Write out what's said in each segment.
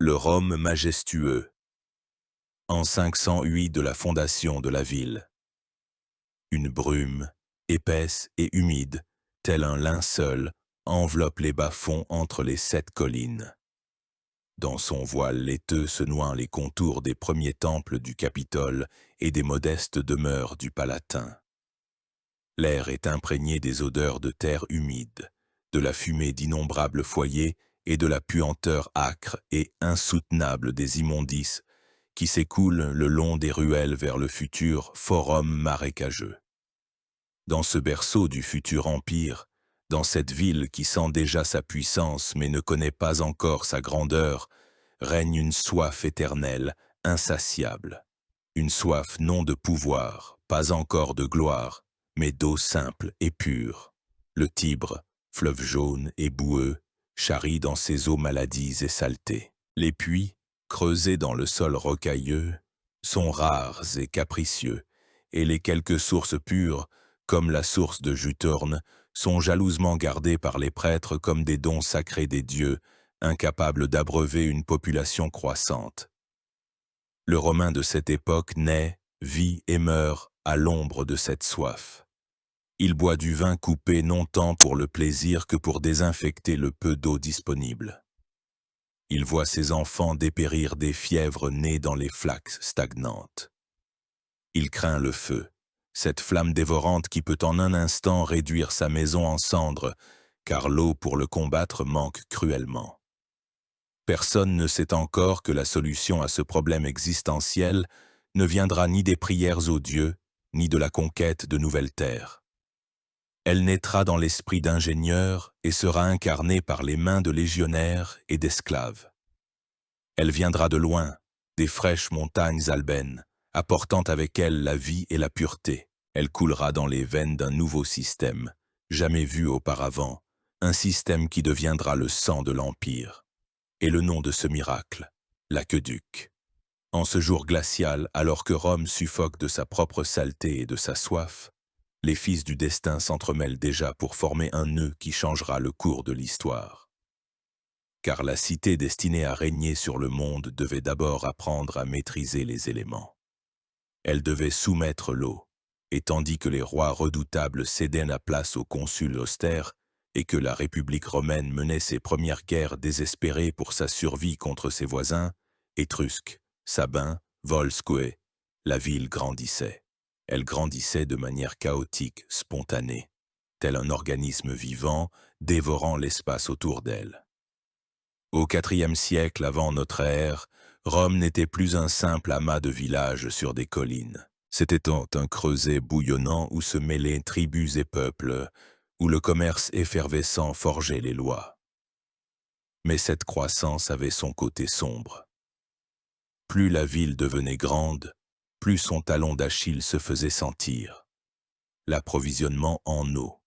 Le Rome majestueux. En 508 de la fondation de la ville. Une brume, épaisse et humide, tel un linceul, enveloppe les bas-fonds entre les 7 collines. Dans son voile laiteux se noient les contours des premiers temples du Capitole et des modestes demeures du Palatin. L'air est imprégné des odeurs de terre humide, de la fumée d'innombrables foyers et de la puanteur âcre et insoutenable des immondices qui s'écoulent le long des ruelles vers le futur forum marécageux. Dans ce berceau du futur empire, dans cette ville qui sent déjà sa puissance mais ne connaît pas encore sa grandeur, règne une soif éternelle, insatiable. Une soif non de pouvoir, pas encore de gloire, mais d'eau simple et pure. Le Tibre, fleuve jaune et boueux, charrie dans ses eaux maladies et saletés. Les puits, creusés dans le sol rocailleux, sont rares et capricieux, et les quelques sources pures, comme la source de Juturne, sont jalousement gardées par les prêtres comme des dons sacrés des dieux, incapables d'abreuver une population croissante. Le Romain de cette époque naît, vit et meurt à l'ombre de cette soif. Il boit du vin coupé non tant pour le plaisir que pour désinfecter le peu d'eau disponible. Il voit ses enfants dépérir des fièvres nées dans les flaques stagnantes. Il craint le feu, cette flamme dévorante qui peut en un instant réduire sa maison en cendres, car l'eau pour le combattre manque cruellement. Personne ne sait encore que la solution à ce problème existentiel ne viendra ni des prières aux dieux, ni de la conquête de nouvelles terres. Elle naîtra dans l'esprit d'ingénieurs et sera incarnée par les mains de légionnaires et d'esclaves. Elle viendra de loin, des fraîches montagnes albaines, apportant avec elle la vie et la pureté. Elle coulera dans les veines d'un nouveau système, jamais vu auparavant, un système qui deviendra le sang de l'Empire. Et le nom de ce miracle, l'aqueduc. En ce jour glacial, alors que Rome suffoque de sa propre saleté et de sa soif, les fils du destin s'entremêlent déjà pour former un nœud qui changera le cours de l'histoire. Car la cité destinée à régner sur le monde devait d'abord apprendre à maîtriser les éléments. Elle devait soumettre l'eau, et tandis que les rois redoutables cédaient la place aux consuls austères, et que la République romaine menait ses premières guerres désespérées pour sa survie contre ses voisins, Étrusques, Sabins, Volsques, la ville grandissait. Elle grandissait de manière chaotique, spontanée, tel un organisme vivant, dévorant l'espace autour d'elle. Au IVe siècle avant notre ère, Rome n'était plus un simple amas de villages sur des collines. C'était un creuset bouillonnant où se mêlaient tribus et peuples, où le commerce effervescent forgeait les lois. Mais cette croissance avait son côté sombre. Plus la ville devenait grande, plus son talon d'Achille se faisait sentir. L'approvisionnement en eau.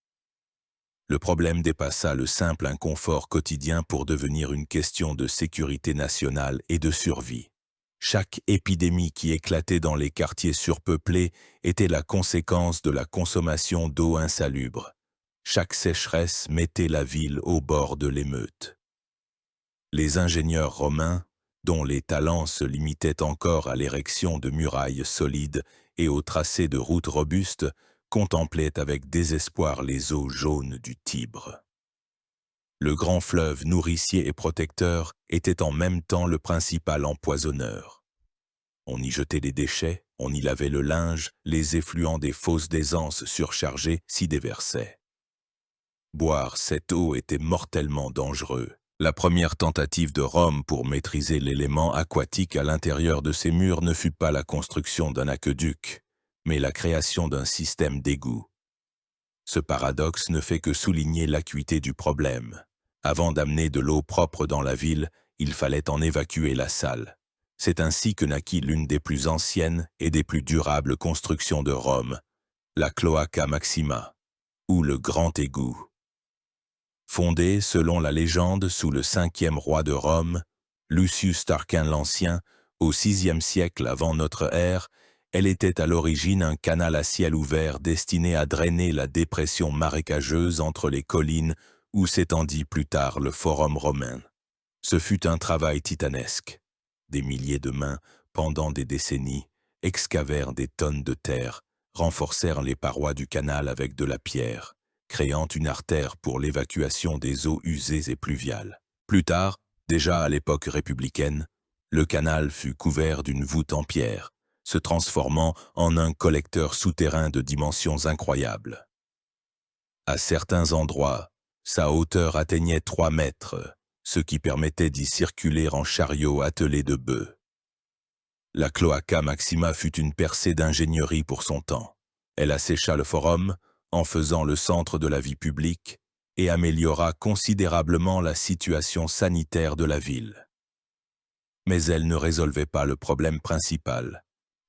Le problème dépassa le simple inconfort quotidien pour devenir une question de sécurité nationale et de survie. Chaque épidémie qui éclatait dans les quartiers surpeuplés était la conséquence de la consommation d'eau insalubre. Chaque sécheresse mettait la ville au bord de l'émeute. Les ingénieurs romains, dont les talents se limitaient encore à l'érection de murailles solides et au tracé de routes robustes, contemplaient avec désespoir les eaux jaunes du Tibre. Le grand fleuve nourricier et protecteur était en même temps le principal empoisonneur. On y jetait les déchets, on y lavait le linge, les effluents des fosses d'aisance surchargées s'y déversaient. Boire cette eau était mortellement dangereux. La première tentative de Rome pour maîtriser l'élément aquatique à l'intérieur de ses murs ne fut pas la construction d'un aqueduc, mais la création d'un système d'égouts. Ce paradoxe ne fait que souligner l'acuité du problème. Avant d'amener de l'eau propre dans la ville, il fallait en évacuer la sale. C'est ainsi que naquit l'une des plus anciennes et des plus durables constructions de Rome, la Cloaca Maxima, ou le Grand Égout. Fondée, selon la légende, sous le 5e roi de Rome, Lucius Tarquin l'Ancien, au VIe siècle avant notre ère, elle était à l'origine un canal à ciel ouvert destiné à drainer la dépression marécageuse entre les collines où s'étendit plus tard le Forum romain. Ce fut un travail titanesque. Des milliers de mains, pendant des décennies, excavèrent des tonnes de terre, renforcèrent les parois du canal avec de la pierre, créant une artère pour l'évacuation des eaux usées et pluviales. Plus tard, déjà à l'époque républicaine, le canal fut couvert d'une voûte en pierre, se transformant en un collecteur souterrain de dimensions incroyables. À certains endroits, sa hauteur atteignait 3 mètres, ce qui permettait d'y circuler en chariot attelé de bœufs. La Cloaca Maxima fut une percée d'ingénierie pour son temps. Elle assécha le forum, en faisant le centre de la vie publique, et améliora considérablement la situation sanitaire de la ville. Mais elle ne résolvait pas le problème principal.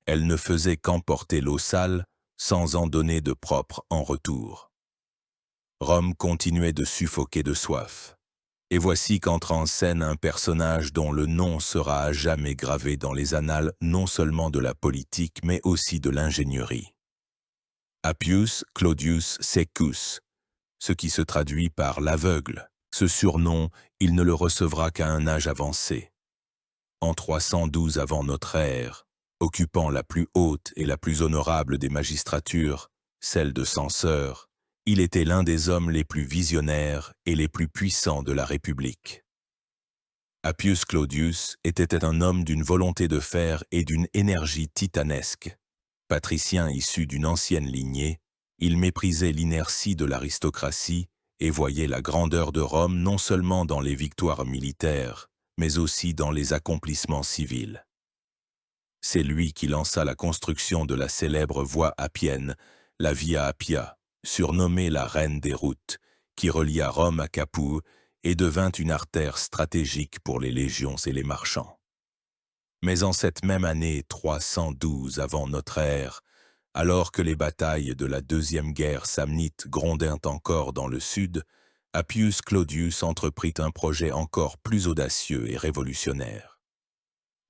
Elle ne faisait qu'emporter l'eau sale, sans en donner de propre en retour. Rome continuait de suffoquer de soif. Et voici qu'entre en scène un personnage dont le nom sera à jamais gravé dans les annales non seulement de la politique mais aussi de l'ingénierie. Appius Claudius Secus, ce qui se traduit par l'aveugle. Ce surnom, il ne le recevra qu'à un âge avancé. En 312 avant notre ère, occupant la plus haute et la plus honorable des magistratures, celle de censeur, il était l'un des hommes les plus visionnaires et les plus puissants de la République. Appius Claudius était un homme d'une volonté de fer et d'une énergie titanesque. Patricien issu d'une ancienne lignée, il méprisait l'inertie de l'aristocratie et voyait la grandeur de Rome non seulement dans les victoires militaires, mais aussi dans les accomplissements civils. C'est lui qui lança la construction de la célèbre voie appienne, la Via Appia, surnommée la Reine des routes, qui relia Rome à Capoue et devint une artère stratégique pour les légions et les marchands. Mais en cette même année 312 avant notre ère, alors que les batailles de la deuxième guerre samnite grondaient encore dans le sud, Appius Claudius entreprit un projet encore plus audacieux et révolutionnaire.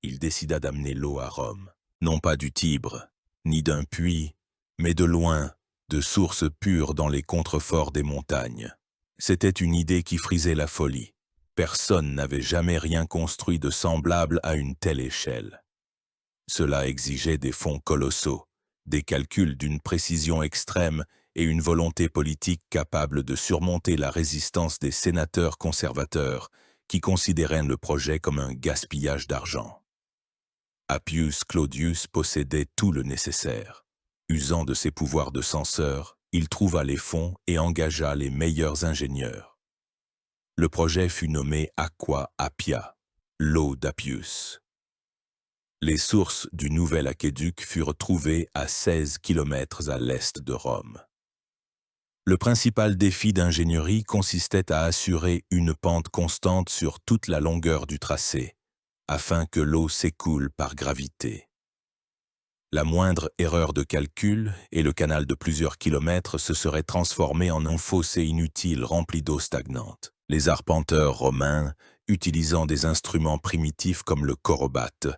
Il décida d'amener l'eau à Rome, non pas du Tibre, ni d'un puits, mais de loin, de sources pures dans les contreforts des montagnes. C'était une idée qui frisait la folie. Personne n'avait jamais rien construit de semblable à une telle échelle. Cela exigeait des fonds colossaux, des calculs d'une précision extrême et une volonté politique capable de surmonter la résistance des sénateurs conservateurs qui considéraient le projet comme un gaspillage d'argent. Appius Claudius possédait tout le nécessaire. Usant de ses pouvoirs de censeur, il trouva les fonds et engagea les meilleurs ingénieurs. Le projet fut nommé Aqua Appia, l'eau d'Appius. Les sources du nouvel aqueduc furent trouvées à 16 km à l'est de Rome. Le principal défi d'ingénierie consistait à assurer une pente constante sur toute la longueur du tracé, afin que l'eau s'écoule par gravité. La moindre erreur de calcul et le canal de plusieurs kilomètres se serait transformé en un fossé inutile rempli d'eau stagnante. Les arpenteurs romains, utilisant des instruments primitifs comme le corobate,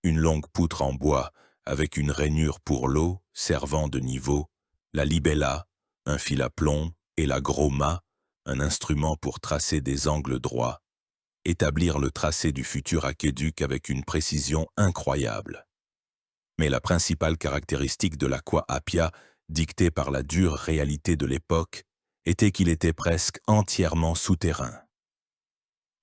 une longue poutre en bois avec une rainure pour l'eau servant de niveau, la libella, un fil à plomb, et la groma, un instrument pour tracer des angles droits, établirent le tracé du futur aqueduc avec une précision incroyable. Mais la principale caractéristique de l'Aqua Appia, dictée par la dure réalité de l'époque, était qu'il était presque entièrement souterrain.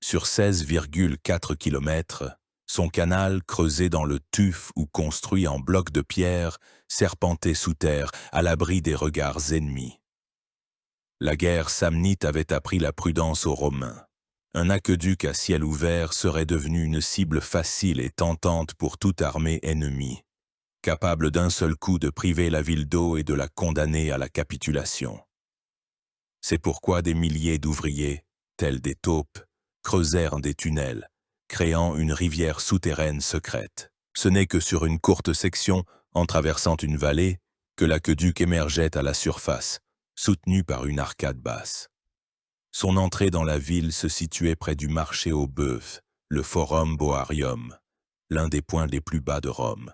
Sur 16,4 km, son canal, creusé dans le tuf ou construit en blocs de pierre, serpentait sous terre, à l'abri des regards ennemis. La guerre samnite avait appris la prudence aux Romains. Un aqueduc à ciel ouvert serait devenu une cible facile et tentante pour toute armée ennemie, capable d'un seul coup de priver la ville d'eau et de la condamner à la capitulation. C'est pourquoi des milliers d'ouvriers, tels des taupes, creusèrent des tunnels, créant une rivière souterraine secrète. Ce n'est que sur une courte section, en traversant une vallée, que l'aqueduc émergeait à la surface, soutenu par une arcade basse. Son entrée dans la ville se situait près du marché aux bœufs, le Forum Boarium, l'un des points les plus bas de Rome.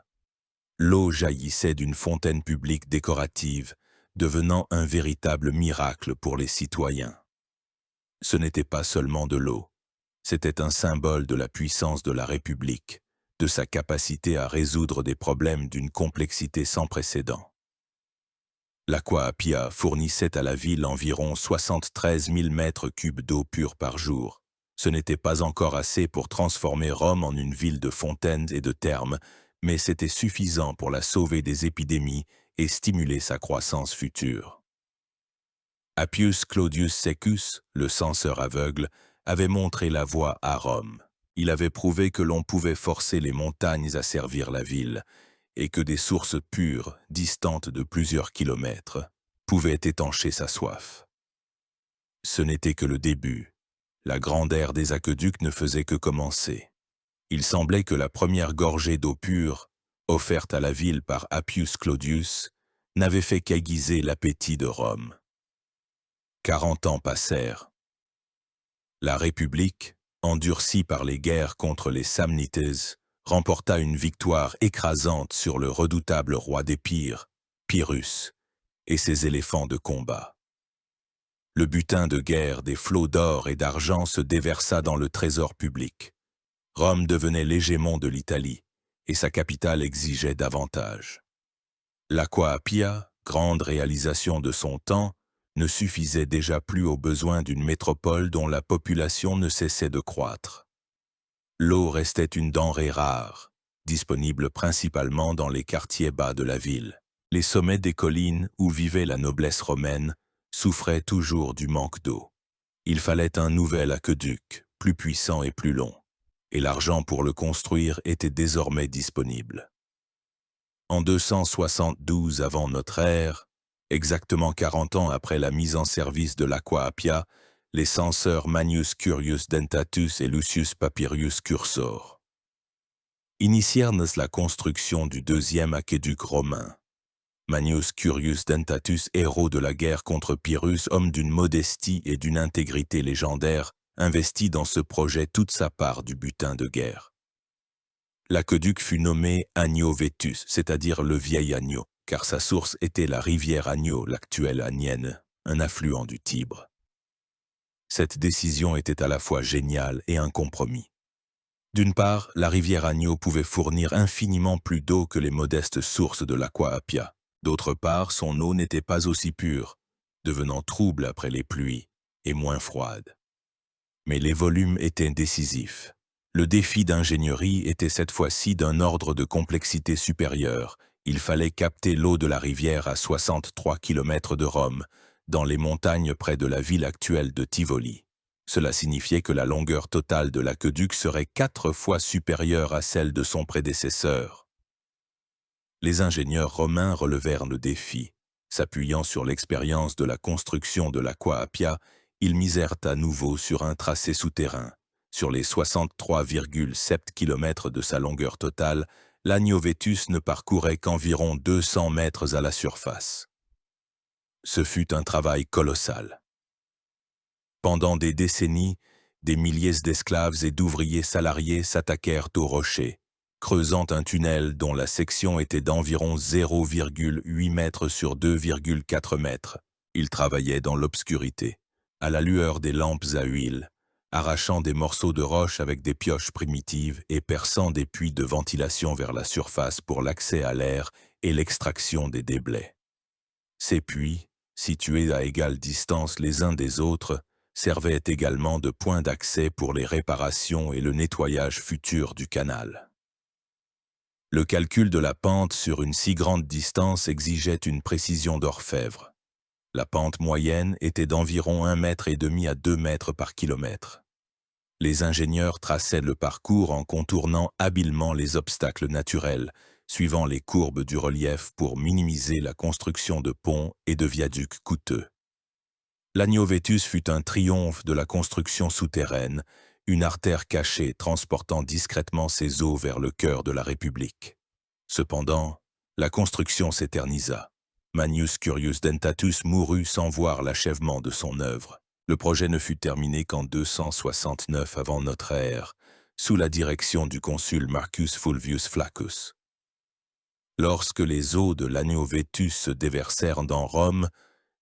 L'eau jaillissait d'une fontaine publique décorative, devenant un véritable miracle pour les citoyens. Ce n'était pas seulement de l'eau. C'était un symbole de la puissance de la République, de sa capacité à résoudre des problèmes d'une complexité sans précédent. L'Aqua Appia fournissait à la ville environ 73 000 mètres cubes d'eau pure par jour. Ce n'était pas encore assez pour transformer Rome en une ville de fontaines et de thermes, mais c'était suffisant pour la sauver des épidémies et stimuler sa croissance future. Appius Claudius Secus, le censeur aveugle, avait montré la voie à Rome. Il avait prouvé que l'on pouvait forcer les montagnes à servir la ville, et que des sources pures, distantes de plusieurs kilomètres, pouvaient étancher sa soif. Ce n'était que le début. La grande ère des aqueducs ne faisait que commencer. Il semblait que la première gorgée d'eau pure, offerte à la ville par Appius Claudius, n'avait fait qu'aiguiser l'appétit de Rome. 40 ans passèrent. La République, endurcie par les guerres contre les Samnites, remporta une victoire écrasante sur le redoutable roi d'Épire, Pyrrhus, et ses éléphants de combat. Le butin de guerre des flots d'or et d'argent se déversa dans le trésor public. Rome devenait l'hégémon de l'Italie, et sa capitale exigeait davantage. L'Aqua Appia, grande réalisation de son temps, ne suffisait déjà plus aux besoins d'une métropole dont la population ne cessait de croître. L'eau restait une denrée rare, disponible principalement dans les quartiers bas de la ville. Les sommets des collines où vivait la noblesse romaine souffraient toujours du manque d'eau. Il fallait un nouvel aqueduc, plus puissant et plus long, et l'argent pour le construire était désormais disponible. En 272 avant notre ère, exactement 40 ans après la mise en service de l'Aqua Appia, les censeurs Manius Curius Dentatus et Lucius Papirius Cursor initièrent la construction du deuxième aqueduc romain. Manius Curius Dentatus, héros de la guerre contre Pyrrhus, homme d'une modestie et d'une intégrité légendaire, investit dans ce projet toute sa part du butin de guerre. L'aqueduc fut nommé Agno Vetus, c'est-à-dire le vieil agneau, car sa source était la rivière Agno, l'actuelle Anienne, un affluent du Tibre. Cette décision était à la fois géniale et un compromis. D'une part, la rivière Agno pouvait fournir infiniment plus d'eau que les modestes sources de l'Aqua Appia. D'autre part, son eau n'était pas aussi pure, devenant trouble après les pluies et moins froide. Mais les volumes étaient décisifs. Le défi d'ingénierie était cette fois-ci d'un ordre de complexité supérieur. Il fallait capter l'eau de la rivière à 63 km de Rome, dans les montagnes près de la ville actuelle de Tivoli. Cela signifiait que la longueur totale de l'aqueduc serait 4 fois supérieure à celle de son prédécesseur. Les ingénieurs romains relevèrent le défi. S'appuyant sur l'expérience de la construction de l'Aqua Appia, ils misèrent à nouveau sur un tracé souterrain. Sur les 63,7 km de sa longueur totale, l'Agno Vetus ne parcourait qu'environ 200 mètres à la surface. Ce fut un travail colossal. Pendant des décennies, des milliers d'esclaves et d'ouvriers salariés s'attaquèrent aux rochers, creusant un tunnel dont la section était d'environ 0,8 mètres sur 2,4 mètres. Ils travaillaient dans l'obscurité, à la lueur des lampes à huile, arrachant des morceaux de roche avec des pioches primitives et perçant des puits de ventilation vers la surface pour l'accès à l'air et l'extraction des déblais. Ces puits, situés à égale distance les uns des autres, servaient également de point d'accès pour les réparations et le nettoyage futur du canal. Le calcul de la pente sur une si grande distance exigeait une précision d'orfèvre. La pente moyenne était d'environ 1,5 m à 2 mètres par kilomètre. Les ingénieurs traçaient le parcours en contournant habilement les obstacles naturels, suivant les courbes du relief pour minimiser la construction de ponts et de viaducs coûteux. L'Agno Vetus fut un triomphe de la construction souterraine, une artère cachée transportant discrètement ses eaux vers le cœur de la République. Cependant, la construction s'éternisa. Manius Curius Dentatus mourut sans voir l'achèvement de son œuvre. Le projet ne fut terminé qu'en 269 avant notre ère, sous la direction du consul Marcus Fulvius Flaccus. Lorsque les eaux de l'Agno Vetus se déversèrent dans Rome,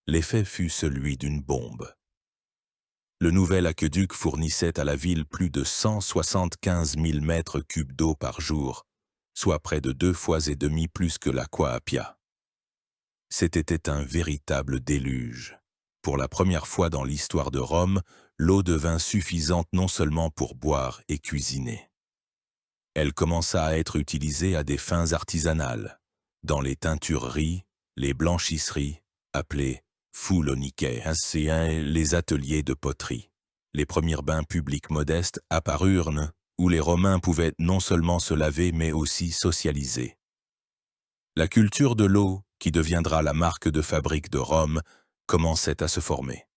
l'effet fut celui d'une bombe. Le nouvel aqueduc fournissait à la ville plus de 175 000 mètres cubes d'eau par jour, soit près de 2 fois et demi plus que l'Aqua Appia. C'était un véritable déluge. Pour la première fois dans l'histoire de Rome, l'eau devint suffisante non seulement pour boire et cuisiner. Elle commença à être utilisée à des fins artisanales, dans les teintureries, les blanchisseries, appelées fouloniquets, les ateliers de poterie. Les premiers bains publics modestes apparurent où les Romains pouvaient non seulement se laver mais aussi socialiser. La culture de l'eau, qui deviendra la marque de fabrique de Rome, commençait à se former.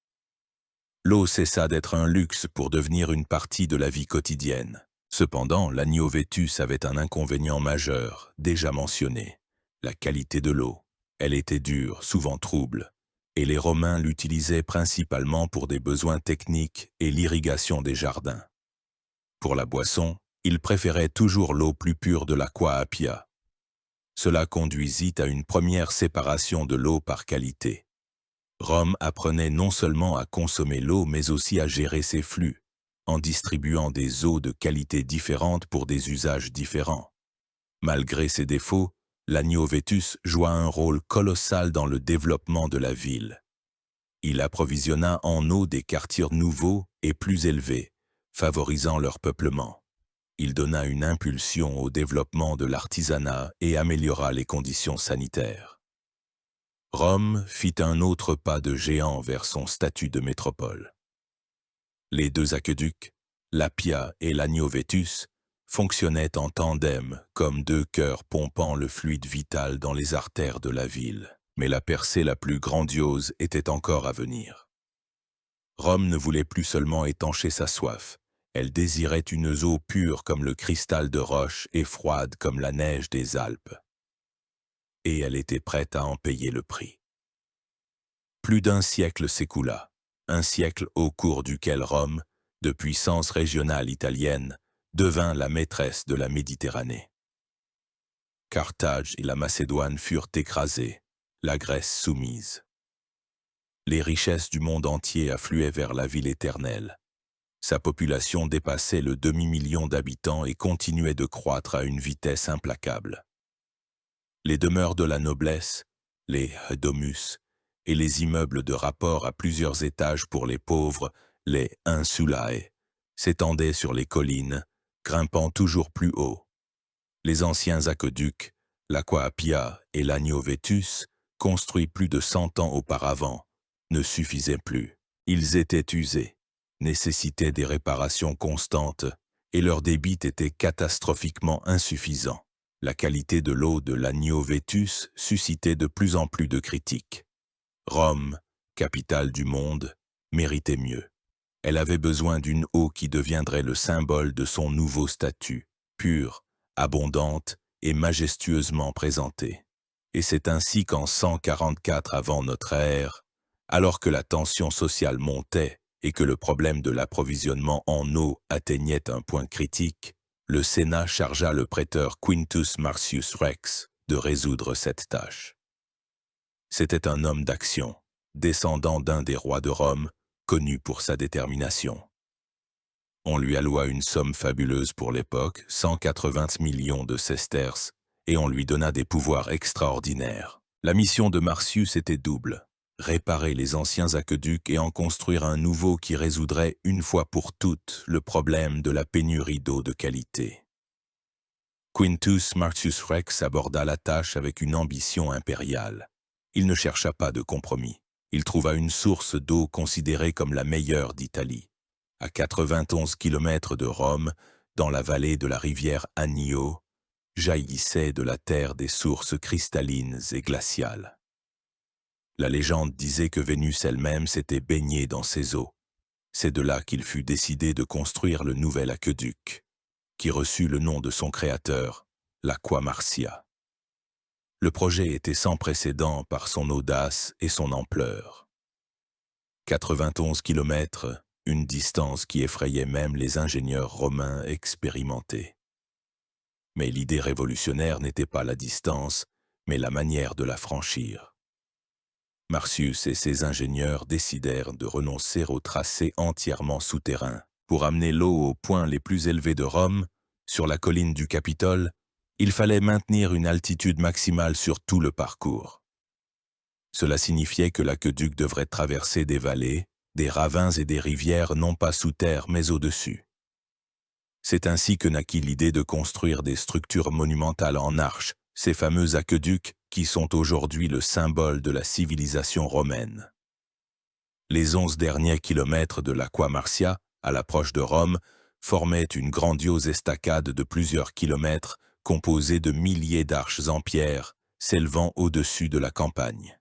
L'eau cessa d'être un luxe pour devenir une partie de la vie quotidienne. Cependant, l'Agno Vetus avait un inconvénient majeur, déjà mentionné, la qualité de l'eau. Elle était dure, souvent trouble, et les Romains l'utilisaient principalement pour des besoins techniques et l'irrigation des jardins. Pour la boisson, ils préféraient toujours l'eau plus pure de l'Aqua Appia. Cela conduisit à une première séparation de l'eau par qualité. Rome apprenait non seulement à consommer l'eau, mais aussi à gérer ses flux, en distribuant des eaux de qualité différentes pour des usages différents. Malgré ses défauts, l'Agno Vetus joua un rôle colossal dans le développement de la ville. Il approvisionna en eau des quartiers nouveaux et plus élevés, favorisant leur peuplement. Il donna une impulsion au développement de l'artisanat et améliora les conditions sanitaires. Rome fit un autre pas de géant vers son statut de métropole. Les deux aqueducs, l'Appia et l'Agno Vetus, fonctionnaient en tandem comme deux cœurs pompant le fluide vital dans les artères de la ville. Mais la percée la plus grandiose était encore à venir. Rome ne voulait plus seulement étancher sa soif, elle désirait une eau pure comme le cristal de roche et froide comme la neige des Alpes. Et elle était prête à en payer le prix. Plus d'un siècle s'écoula, un siècle au cours duquel Rome, de puissance régionale italienne, devint la maîtresse de la Méditerranée. Carthage et la Macédoine furent écrasées, la Grèce soumise. Les richesses du monde entier affluaient vers la ville éternelle. Sa population dépassait le demi-million d'habitants et continuait de croître à une vitesse implacable. Les demeures de la noblesse, les domus, et les immeubles de rapport à plusieurs étages pour les pauvres, les insulae, s'étendaient sur les collines, grimpant toujours plus haut. Les anciens aqueducs, l'Aqua Appia et l'Agno Vetus, construits plus de 100 ans auparavant, ne suffisaient plus. Ils étaient usés, nécessitaient des réparations constantes, et leur débit était catastrophiquement insuffisant. La qualité de l'eau de l'Agno Vetus suscitait de plus en plus de critiques. Rome, capitale du monde, méritait mieux. Elle avait besoin d'une eau qui deviendrait le symbole de son nouveau statut, pure, abondante et majestueusement présentée. Et c'est ainsi qu'en 144 avant notre ère, alors que la tension sociale montait et que le problème de l'approvisionnement en eau atteignait un point critique, le Sénat chargea le préteur Quintus Marcius Rex de résoudre cette tâche. C'était un homme d'action, descendant d'un des rois de Rome, connu pour sa détermination. On lui alloua une somme fabuleuse pour l'époque, 180 millions de sesterces, et on lui donna des pouvoirs extraordinaires. La mission de Marcius était double: réparer les anciens aqueducs et en construire un nouveau qui résoudrait une fois pour toutes le problème de la pénurie d'eau de qualité. Quintus Marcius Rex aborda la tâche avec une ambition impériale. Il ne chercha pas de compromis. Il trouva une source d'eau considérée comme la meilleure d'Italie. À 91 km de Rome, dans la vallée de la rivière Anio, jaillissait de la terre des sources cristallines et glaciales. La légende disait que Vénus elle-même s'était baignée dans ces eaux. C'est de là qu'il fut décidé de construire le nouvel aqueduc, qui reçut le nom de son créateur, l'Aqua Marcia. Le projet était sans précédent par son audace et son ampleur. 91 km, une distance qui effrayait même les ingénieurs romains expérimentés. Mais l'idée révolutionnaire n'était pas la distance, mais la manière de la franchir. Marcius et ses ingénieurs décidèrent de renoncer au tracé entièrement souterrain. Pour amener l'eau aux points les plus élevés de Rome, sur la colline du Capitole, il fallait maintenir une altitude maximale sur tout le parcours. Cela signifiait que l'aqueduc devrait traverser des vallées, des ravins et des rivières non pas sous terre mais au-dessus. C'est ainsi que naquit l'idée de construire des structures monumentales en arches, ces fameux aqueducs qui sont aujourd'hui le symbole de la civilisation romaine. Les 11 derniers kilomètres de l'Aqua Marcia, à l'approche de Rome, formaient une grandiose estacade de plusieurs kilomètres composée de milliers d'arches en pierre s'élevant au-dessus de la campagne.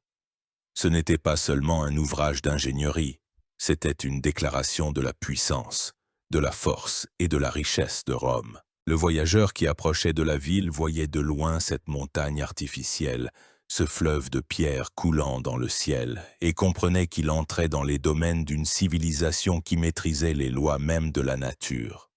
Ce n'était pas seulement un ouvrage d'ingénierie, c'était une déclaration de la puissance, de la force et de la richesse de Rome. Le voyageur qui approchait de la ville voyait de loin cette montagne artificielle, ce fleuve de pierre coulant dans le ciel, et comprenait qu'il entrait dans les domaines d'une civilisation qui maîtrisait les lois mêmes de la nature.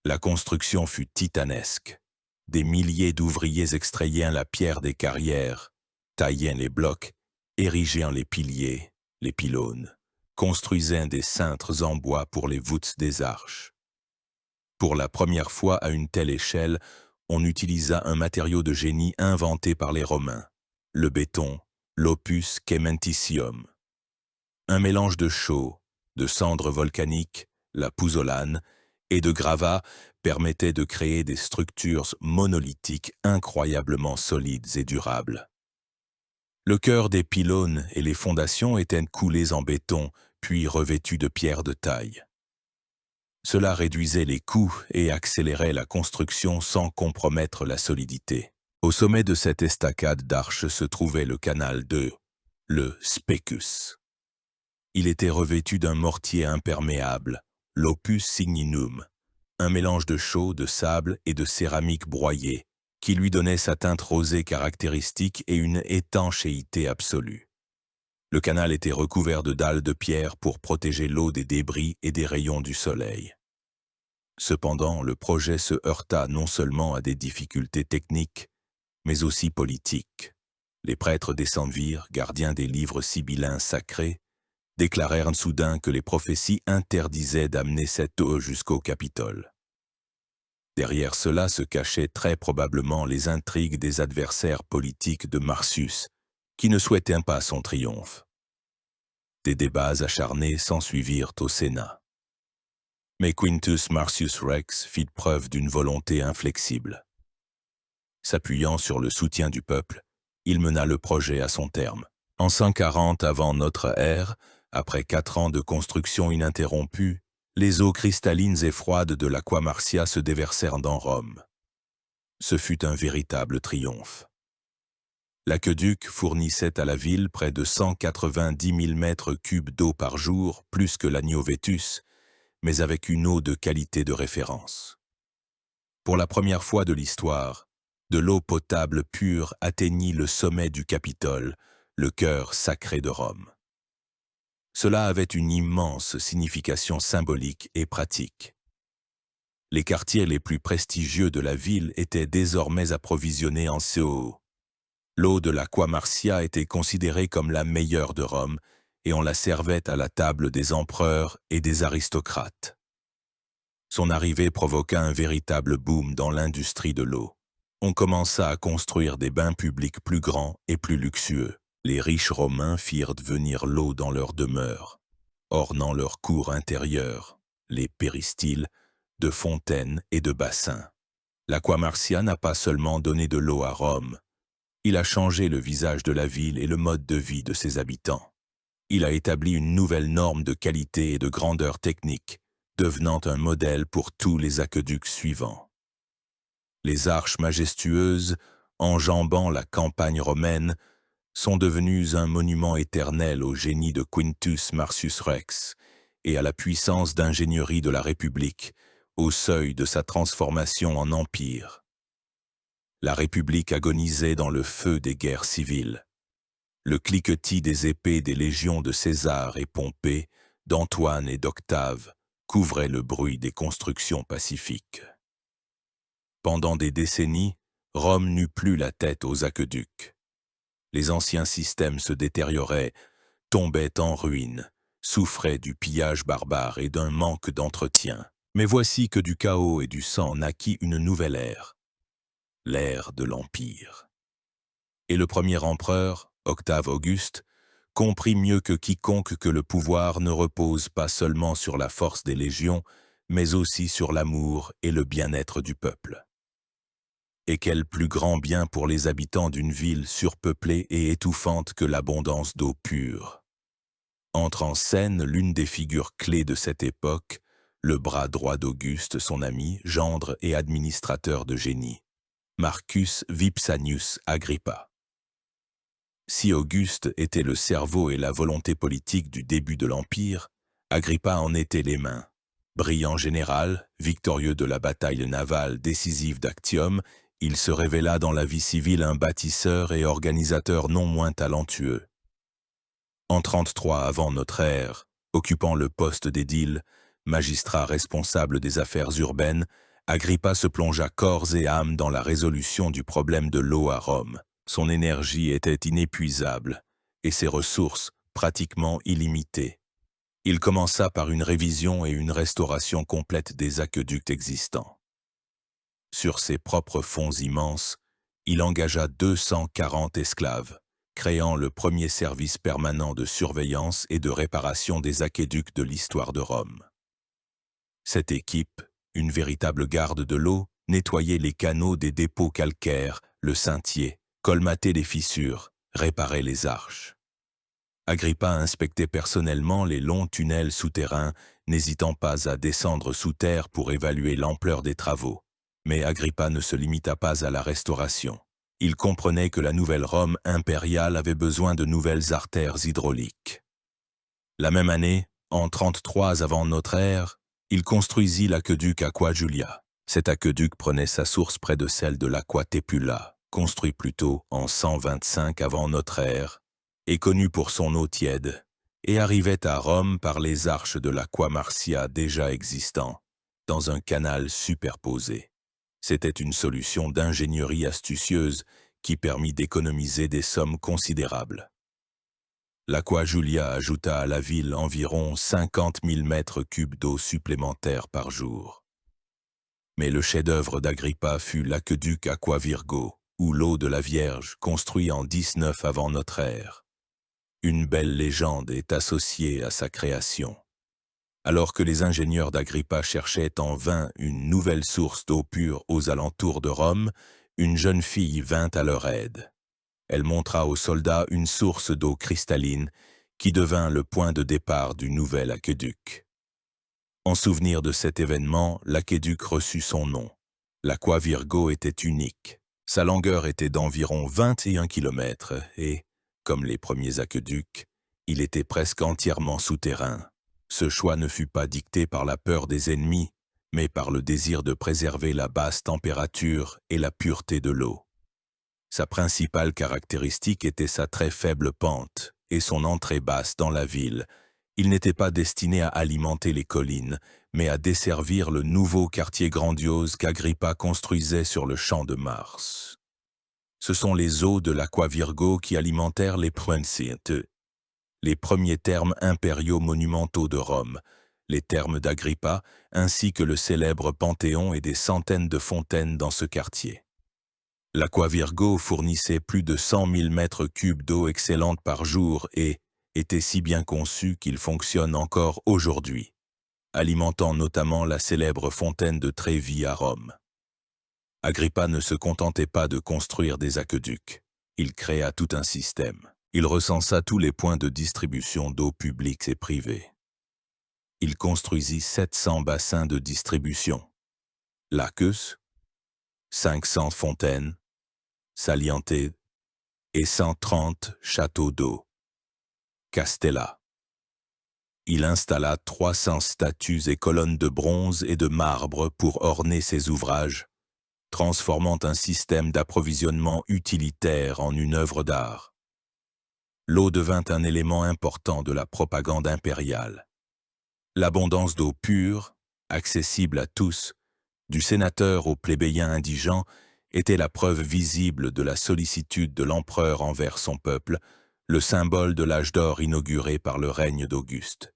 La construction fut titanesque. Des milliers d'ouvriers extrayaient la pierre des carrières, taillaient les blocs, érigeaient les piliers, les pylônes, construisaient des cintres en bois pour les voûtes des arches. Pour la première fois à une telle échelle, on utilisa un matériau de génie inventé par les Romains, le béton, l'opus caementicium. Un mélange de chaux, de cendres volcaniques, la pouzzolane, et de gravats permettait de créer des structures monolithiques incroyablement solides et durables. Le cœur des pylônes et les fondations étaient coulés en béton, puis revêtus de pierres de taille. Cela réduisait les coûts et accélérait la construction sans compromettre la solidité. Au sommet de cette estacade d'arches se trouvait le canal le Specus. Il était revêtu d'un mortier imperméable, l'opus signinum, un mélange de chaux, de sable et de céramique broyée, qui lui donnait sa teinte rosée caractéristique et une étanchéité absolue. Le canal était recouvert de dalles de pierre pour protéger l'eau des débris et des rayons du soleil. Cependant, le projet se heurta non seulement à des difficultés techniques, mais aussi politiques. Les prêtres des Samvires, gardiens des livres sibyllins sacrés, déclarèrent soudain que les prophéties interdisaient d'amener cette eau jusqu'au Capitole. Derrière cela se cachaient très probablement les intrigues des adversaires politiques de Marcius, qui ne souhaitaient pas son triomphe. Des débats acharnés s'ensuivirent au Sénat. Mais Quintus Marcius Rex fit preuve d'une volonté inflexible. S'appuyant sur le soutien du peuple, il mena le projet à son terme. En 140 avant notre ère, après 4 ans de construction ininterrompue, les eaux cristallines et froides de l'Aqua Marcia se déversèrent dans Rome. Ce fut un véritable triomphe. L'aqueduc fournissait à la ville près de 190 000 mètres cubes d'eau par jour, plus que l'Agno Vetus, mais avec une eau de qualité de référence. Pour la première fois de l'histoire, de l'eau potable pure atteignit le sommet du Capitole, le cœur sacré de Rome. Cela avait une immense signification symbolique et pratique. Les quartiers les plus prestigieux de la ville étaient désormais approvisionnés en eau. L'eau de l'Aqua Marcia était considérée comme la meilleure de Rome et on la servait à la table des empereurs et des aristocrates. Son arrivée provoqua un véritable boom dans l'industrie de l'eau. On commença à construire des bains publics plus grands et plus luxueux. Les riches Romains firent venir l'eau dans leurs demeures, ornant leurs cours intérieures, les péristyles, de fontaines et de bassins. L'Aqua Marcia n'a pas seulement donné de l'eau à Rome, il a changé le visage de la ville et le mode de vie de ses habitants. Il a établi une nouvelle norme de qualité et de grandeur technique, devenant un modèle pour tous les aqueducs suivants. Les arches majestueuses, enjambant la campagne romaine, sont devenues un monument éternel au génie de Quintus Marcius Rex et à la puissance d'ingénierie de la République, au seuil de sa transformation en empire. La République agonisait dans le feu des guerres civiles. Le cliquetis des épées des légions de César et Pompée, d'Antoine et d'Octave, couvrait le bruit des constructions pacifiques. Pendant des décennies, Rome n'eut plus la tête aux aqueducs. Les anciens systèmes se détérioraient, tombaient en ruine, souffraient du pillage barbare et d'un manque d'entretien. Mais voici que du chaos et du sang naquit une nouvelle ère, l'ère de l'Empire. Et le premier empereur, Octave Auguste, comprit mieux que quiconque que le pouvoir ne repose pas seulement sur la force des légions, mais aussi sur l'amour et le bien-être du peuple. Et quel plus grand bien pour les habitants d'une ville surpeuplée et étouffante que l'abondance d'eau pure. Entre en scène l'une des figures clés de cette époque, le bras droit d'Auguste, son ami, gendre et administrateur de génie, Marcus Vipsanius Agrippa. Si Auguste était le cerveau et la volonté politique du début de l'Empire, Agrippa en était les mains. Brillant général, victorieux de la bataille navale décisive d'Actium, il se révéla dans la vie civile un bâtisseur et organisateur non moins talentueux. En 33 avant notre ère, occupant le poste d'édile, magistrat responsable des affaires urbaines, Agrippa se plongea corps et âme dans la résolution du problème de l'eau à Rome. Son énergie était inépuisable et ses ressources pratiquement illimitées. Il commença par une révision et une restauration complète des aqueducs existants. Sur ses propres fonds immenses, il engagea 240 esclaves, créant le premier service permanent de surveillance et de réparation des aqueducs de l'histoire de Rome. Cette équipe, une véritable garde de l'eau, nettoyait les canaux des dépôts calcaires, le Sentier, colmatait les fissures, réparait les arches. Agrippa inspectait personnellement les longs tunnels souterrains, n'hésitant pas à descendre sous terre pour évaluer l'ampleur des travaux. Mais Agrippa ne se limita pas à la restauration. Il comprenait que la nouvelle Rome impériale avait besoin de nouvelles artères hydrauliques. La même année, en 33 avant notre ère, il construisit l'aqueduc Aqua Julia. Cet aqueduc prenait sa source près de celle de l'Aqua Tepula, construit plutôt en 125 avant notre ère, et connu pour son eau tiède, et arrivait à Rome par les arches de l'Aqua Marcia déjà existant, dans un canal superposé. C'était une solution d'ingénierie astucieuse qui permit d'économiser des sommes considérables. L'Aqua Julia ajouta à la ville environ 50 000 mètres cubes d'eau supplémentaires par jour. Mais le chef-d'œuvre d'Agrippa fut l'aqueduc Aqua Virgo, ou l'eau de la Vierge, construit en 19 avant notre ère. Une belle légende est associée à sa création. Alors que les ingénieurs d'Agrippa cherchaient en vain une nouvelle source d'eau pure aux alentours de Rome, une jeune fille vint à leur aide. Elle montra aux soldats une source d'eau cristalline qui devint le point de départ du nouvel aqueduc. En souvenir de cet événement, l'aqueduc reçut son nom. L'Aqua Virgo était unique. Sa longueur était d'environ 21 km et, comme les premiers aqueducs, il était presque entièrement souterrain. Ce choix ne fut pas dicté par la peur des ennemis, mais par le désir de préserver la basse température et la pureté de l'eau. Sa principale caractéristique était sa très faible pente et son entrée basse dans la ville. Il n'était pas destiné à alimenter les collines, mais à desservir le nouveau quartier grandiose qu'Agrippa construisait sur le champ de Mars. Ce sont les eaux de l'Aqua Virgo qui alimentèrent les Principes, les premiers thermes impériaux monumentaux de Rome, les thermes d'Agrippa, ainsi que le célèbre Panthéon et des centaines de fontaines dans ce quartier. L'Aqua Virgo fournissait plus de 100 000 mètres cubes d'eau excellente par jour et était si bien conçu qu'il fonctionne encore aujourd'hui, alimentant notamment la célèbre fontaine de Trévi à Rome. Agrippa ne se contentait pas de construire des aqueducs, il créa tout un système. Il recensa tous les points de distribution d'eau publique et privée. Il construisit 700 bassins de distribution, Lacus, 500 fontaines, Saliente et 130 châteaux d'eau, Castella. Il installa 300 statues et colonnes de bronze et de marbre pour orner ses ouvrages, transformant un système d'approvisionnement utilitaire en une œuvre d'art. L'eau devint un élément important de la propagande impériale. L'abondance d'eau pure, accessible à tous, du sénateur au plébéien indigent, était la preuve visible de la sollicitude de l'empereur envers son peuple, le symbole de l'âge d'or inauguré par le règne d'Auguste.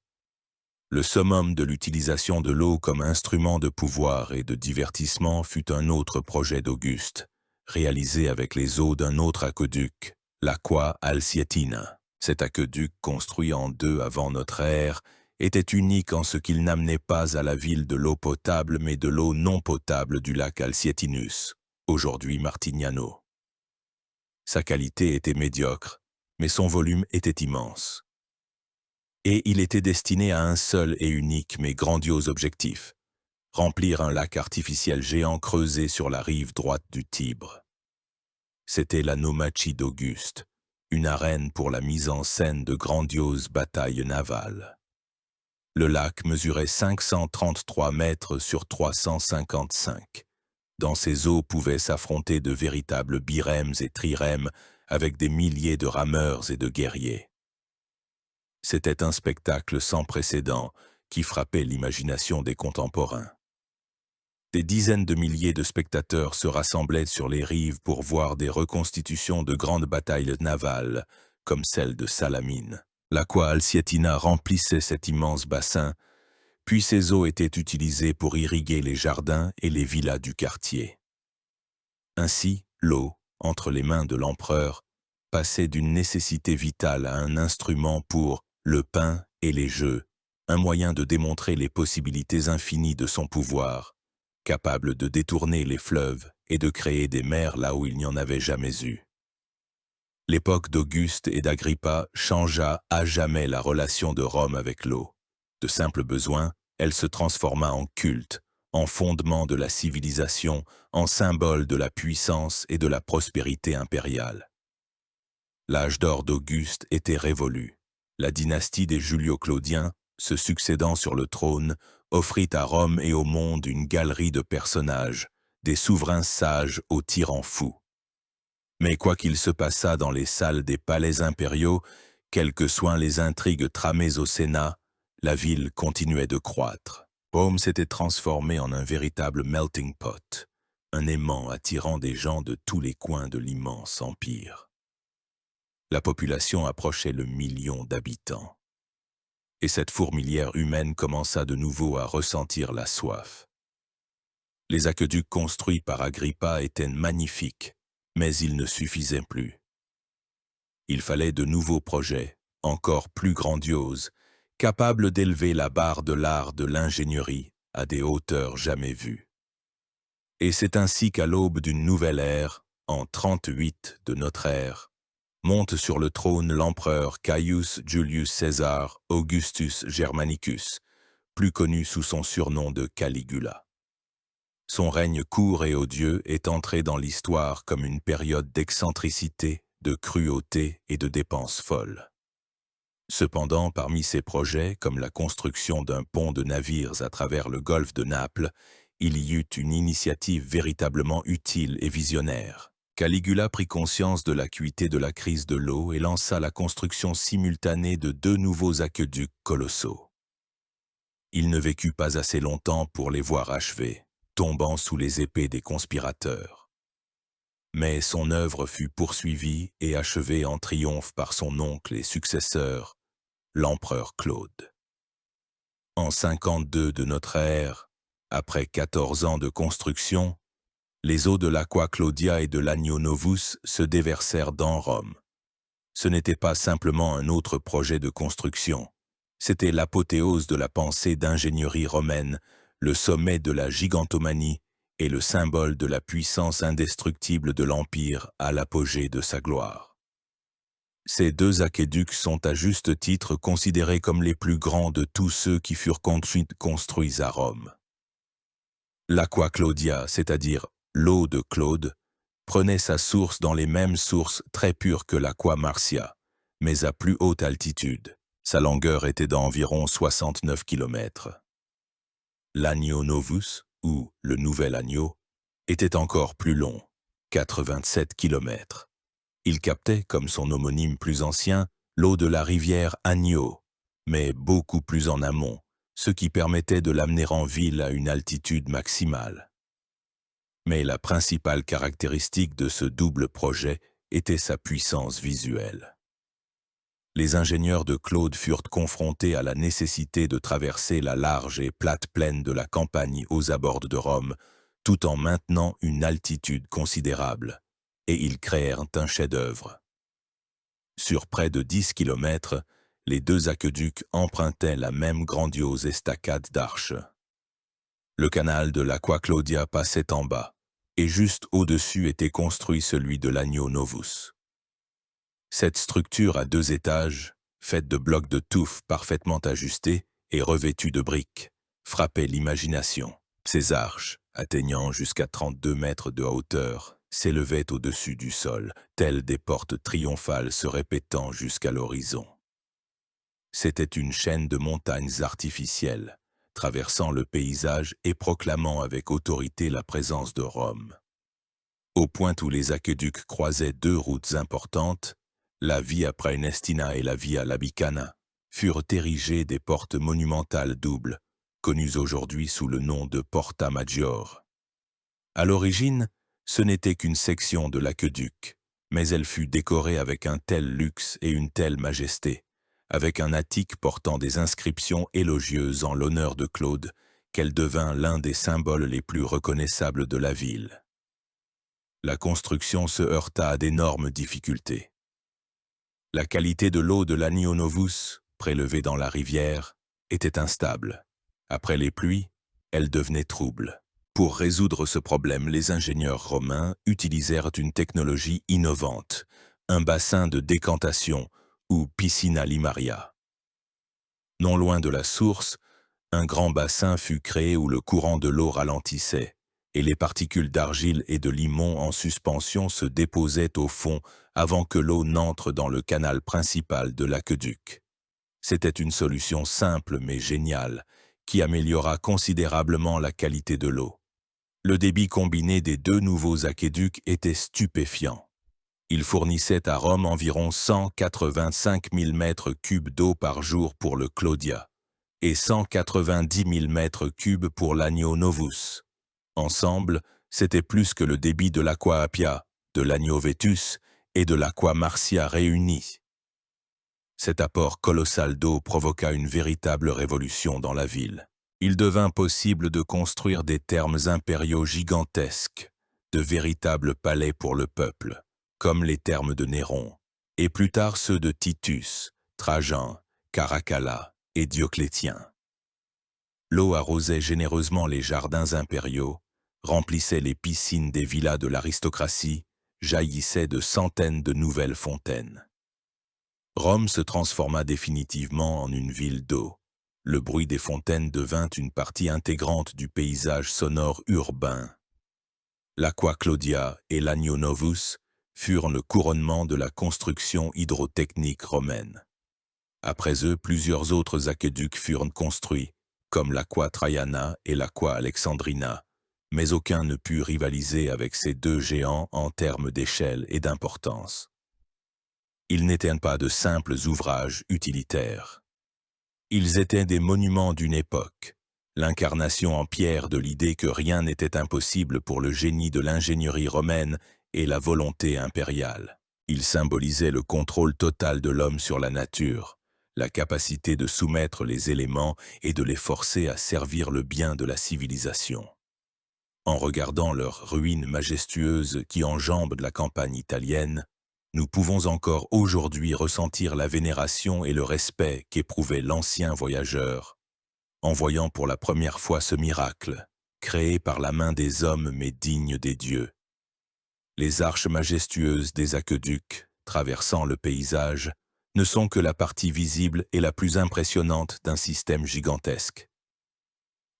Le summum de l'utilisation de l'eau comme instrument de pouvoir et de divertissement fut un autre projet d'Auguste, réalisé avec les eaux d'un autre aqueduc, l'Aqua Alsietina. Cet aqueduc, construit en 2 avant notre ère, était unique en ce qu'il n'amenait pas à la ville de l'eau potable mais de l'eau non potable du lac Alsietinus, aujourd'hui Martignano. Sa qualité était médiocre, mais son volume était immense. Et il était destiné à un seul et unique mais grandiose objectif, remplir un lac artificiel géant creusé sur la rive droite du Tibre. C'était la Naumachie d'Auguste, une arène pour la mise en scène de grandioses batailles navales. Le lac mesurait 533 mètres sur 355. Dans ses eaux pouvaient s'affronter de véritables birèmes et trirèmes avec des milliers de rameurs et de guerriers. C'était un spectacle sans précédent qui frappait l'imagination des contemporains. Des dizaines de milliers de spectateurs se rassemblaient sur les rives pour voir des reconstitutions de grandes batailles navales, comme celle de Salamine. L'Aqua Alsietina remplissait cet immense bassin, puis ses eaux étaient utilisées pour irriguer les jardins et les villas du quartier. Ainsi, l'eau, entre les mains de l'empereur, passait d'une nécessité vitale à un instrument pour le pain et les jeux, un moyen de démontrer les possibilités infinies de son pouvoir, capable de détourner les fleuves et de créer des mers là où il n'y en avait jamais eu. L'époque d'Auguste et d'Agrippa changea à jamais la relation de Rome avec l'eau. De simple besoin, elle se transforma en culte, en fondement de la civilisation, en symbole de la puissance et de la prospérité impériale. L'âge d'or d'Auguste était révolu. La dynastie des Julio-Claudiens, se succédant sur le trône, offrit à Rome et au monde une galerie de personnages, des souverains sages aux tyrans fous. Mais quoi qu'il se passât dans les salles des palais impériaux, quels que soient les intrigues tramées au Sénat, la ville continuait de croître. Rome s'était transformée en un véritable melting pot, un aimant attirant des gens de tous les coins de l'immense empire. La population approchait le 1 000 000 d'habitants. Et cette fourmilière humaine commença de nouveau à ressentir la soif. Les aqueducs construits par Agrippa étaient magnifiques, mais ils ne suffisaient plus. Il fallait de nouveaux projets, encore plus grandioses, capables d'élever la barre de l'art de l'ingénierie à des hauteurs jamais vues. Et c'est ainsi qu'à l'aube d'une nouvelle ère, en 38 de notre ère, monte sur le trône l'empereur Caius Julius Caesar Augustus Germanicus, plus connu sous son surnom de Caligula. Son règne court et odieux est entré dans l'histoire comme une période d'excentricité, de cruauté et de dépenses folles. Cependant, parmi ses projets, comme la construction d'un pont de navires à travers le golfe de Naples, il y eut une initiative véritablement utile et visionnaire. Caligula prit conscience de l'acuité de la crise de l'eau et lança la construction simultanée de 2 nouveaux aqueducs colossaux. Il ne vécut pas assez longtemps pour les voir achevés, tombant sous les épées des conspirateurs. Mais son œuvre fut poursuivie et achevée en triomphe par son oncle et successeur, l'empereur Claude. En 52 de notre ère, après 14 ans de construction, les eaux de l'Aqua Claudia et de l'Agno Novus se déversèrent dans Rome. Ce n'était pas simplement un autre projet de construction, c'était l'apothéose de la pensée d'ingénierie romaine, le sommet de la gigantomanie et le symbole de la puissance indestructible de l'Empire à l'apogée de sa gloire. Ces 2 aqueducs sont à juste titre considérés comme les plus grands de tous ceux qui furent construits à Rome. L'Aqua Claudia, c'est-à-dire l'eau de Claude, prenait sa source dans les mêmes sources très pures que l'Aqua Marcia, mais à plus haute altitude. Sa longueur était d'environ 69 km. L'Agno Novus, ou le Nouvel Agno, était encore plus long, 87 km. Il captait, comme son homonyme plus ancien, l'eau de la rivière Agno, mais beaucoup plus en amont, ce qui permettait de l'amener en ville à une altitude maximale. Mais la principale caractéristique de ce double projet était sa puissance visuelle. Les ingénieurs de Claude furent confrontés à la nécessité de traverser la large et plate plaine de la Campanie aux abords de Rome, tout en maintenant une altitude considérable, et ils créèrent un chef-d'œuvre. Sur près de 10 kilomètres, les deux aqueducs empruntaient la même grandiose estacade d'arches. Le canal de l'Aqua Claudia passait en bas, et juste au-dessus était construit celui de l'Agno Novus. Cette structure à 2 étages, faite de blocs de touffe parfaitement ajustés et revêtue de briques, frappait l'imagination. Ces arches, atteignant jusqu'à 32 mètres de hauteur, s'élevaient au-dessus du sol, telles des portes triomphales se répétant jusqu'à l'horizon. C'était une chaîne de montagnes artificielles, traversant le paysage et proclamant avec autorité la présence de Rome. Au point où les aqueducs croisaient 2 routes importantes, la Via Praenestina et la Via Labicana, furent érigées des portes monumentales doubles, connues aujourd'hui sous le nom de Porta Maggiore. À l'origine, ce n'était qu'une section de l'aqueduc, mais elle fut décorée avec un tel luxe et une telle majesté, avec un attique portant des inscriptions élogieuses en l'honneur de Claude, qu'elle devint l'un des symboles les plus reconnaissables de la ville. La construction se heurta à d'énormes difficultés. La qualité de l'eau de l'Agno Novus, prélevée dans la rivière, était instable. Après les pluies, elle devenait trouble. Pour résoudre ce problème, les ingénieurs romains utilisèrent une technologie innovante, un bassin de décantation, ou piscina limaria. Non loin de la source, un grand bassin fut créé où le courant de l'eau ralentissait, et les particules d'argile et de limon en suspension se déposaient au fond avant que l'eau n'entre dans le canal principal de l'aqueduc. C'était une solution simple mais géniale, qui améliora considérablement la qualité de l'eau. Le débit combiné des 2 nouveaux aqueducs était stupéfiant. Il fournissait à Rome environ 185 000 mètres cubes d'eau par jour pour le Claudia et 190 000 mètres cubes pour l'Agno Novus. Ensemble, c'était plus que le débit de l'Aqua Appia, de l'Agno Vetus et de l'Aqua Marcia réunis. Cet apport colossal d'eau provoqua une véritable révolution dans la ville. Il devint possible de construire des thermes impériaux gigantesques, de véritables palais pour le peuple, comme les thermes de Néron, et plus tard ceux de Titus, Trajan, Caracalla et Dioclétien. L'eau arrosait généreusement les jardins impériaux, remplissait les piscines des villas de l'aristocratie, jaillissait de centaines de nouvelles fontaines. Rome se transforma définitivement en une ville d'eau. Le bruit des fontaines devint une partie intégrante du paysage sonore urbain. L'Aqua Claudia et l'Agno Novus furent le couronnement de la construction hydrotechnique romaine. Après eux, plusieurs autres aqueducs furent construits, comme l'Aqua Traiana et l'Aqua Alexandrina, mais aucun ne put rivaliser avec ces 2 géants en termes d'échelle et d'importance. Ils n'étaient pas de simples ouvrages utilitaires. Ils étaient des monuments d'une époque, l'incarnation en pierre de l'idée que rien n'était impossible pour le génie de l'ingénierie romaine et la volonté impériale. Ils symbolisaient le contrôle total de l'homme sur la nature, la capacité de soumettre les éléments et de les forcer à servir le bien de la civilisation. En regardant leurs ruines majestueuses qui enjambent la campagne italienne, nous pouvons encore aujourd'hui ressentir la vénération et le respect qu'éprouvait l'ancien voyageur, en voyant pour la première fois ce miracle, créé par la main des hommes mais digne des dieux. Les arches majestueuses des aqueducs, traversant le paysage, ne sont que la partie visible et la plus impressionnante d'un système gigantesque.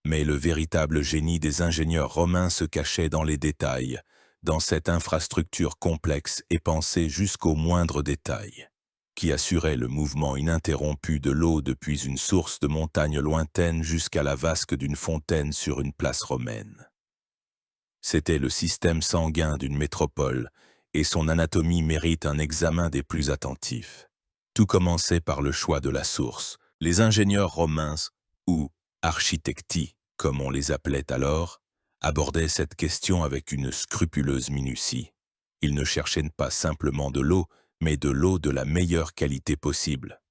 Mais le véritable génie des ingénieurs romains se cachait dans les détails, dans cette infrastructure complexe et pensée jusqu'au moindre détail, qui assurait le mouvement ininterrompu de l'eau depuis une source de montagne lointaine jusqu'à la vasque d'une fontaine sur une place romaine. C'était le système sanguin d'une métropole, et son anatomie mérite un examen des plus attentifs. Tout commençait par le choix de la source. Les ingénieurs romains, ou architecti, comme on les appelait alors, abordaient cette question avec une scrupuleuse minutie. Ils ne cherchaient pas simplement de l'eau, mais de l'eau de la meilleure qualité possible.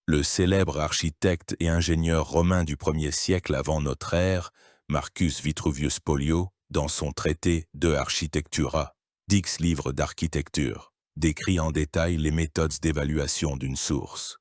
Le célèbre architecte et ingénieur romain du 1er siècle avant notre ère, Marcus Vitruvius Pollio, dans son traité De Architectura, Dix livres d'architecture, décrit en détail les méthodes d'évaluation d'une source.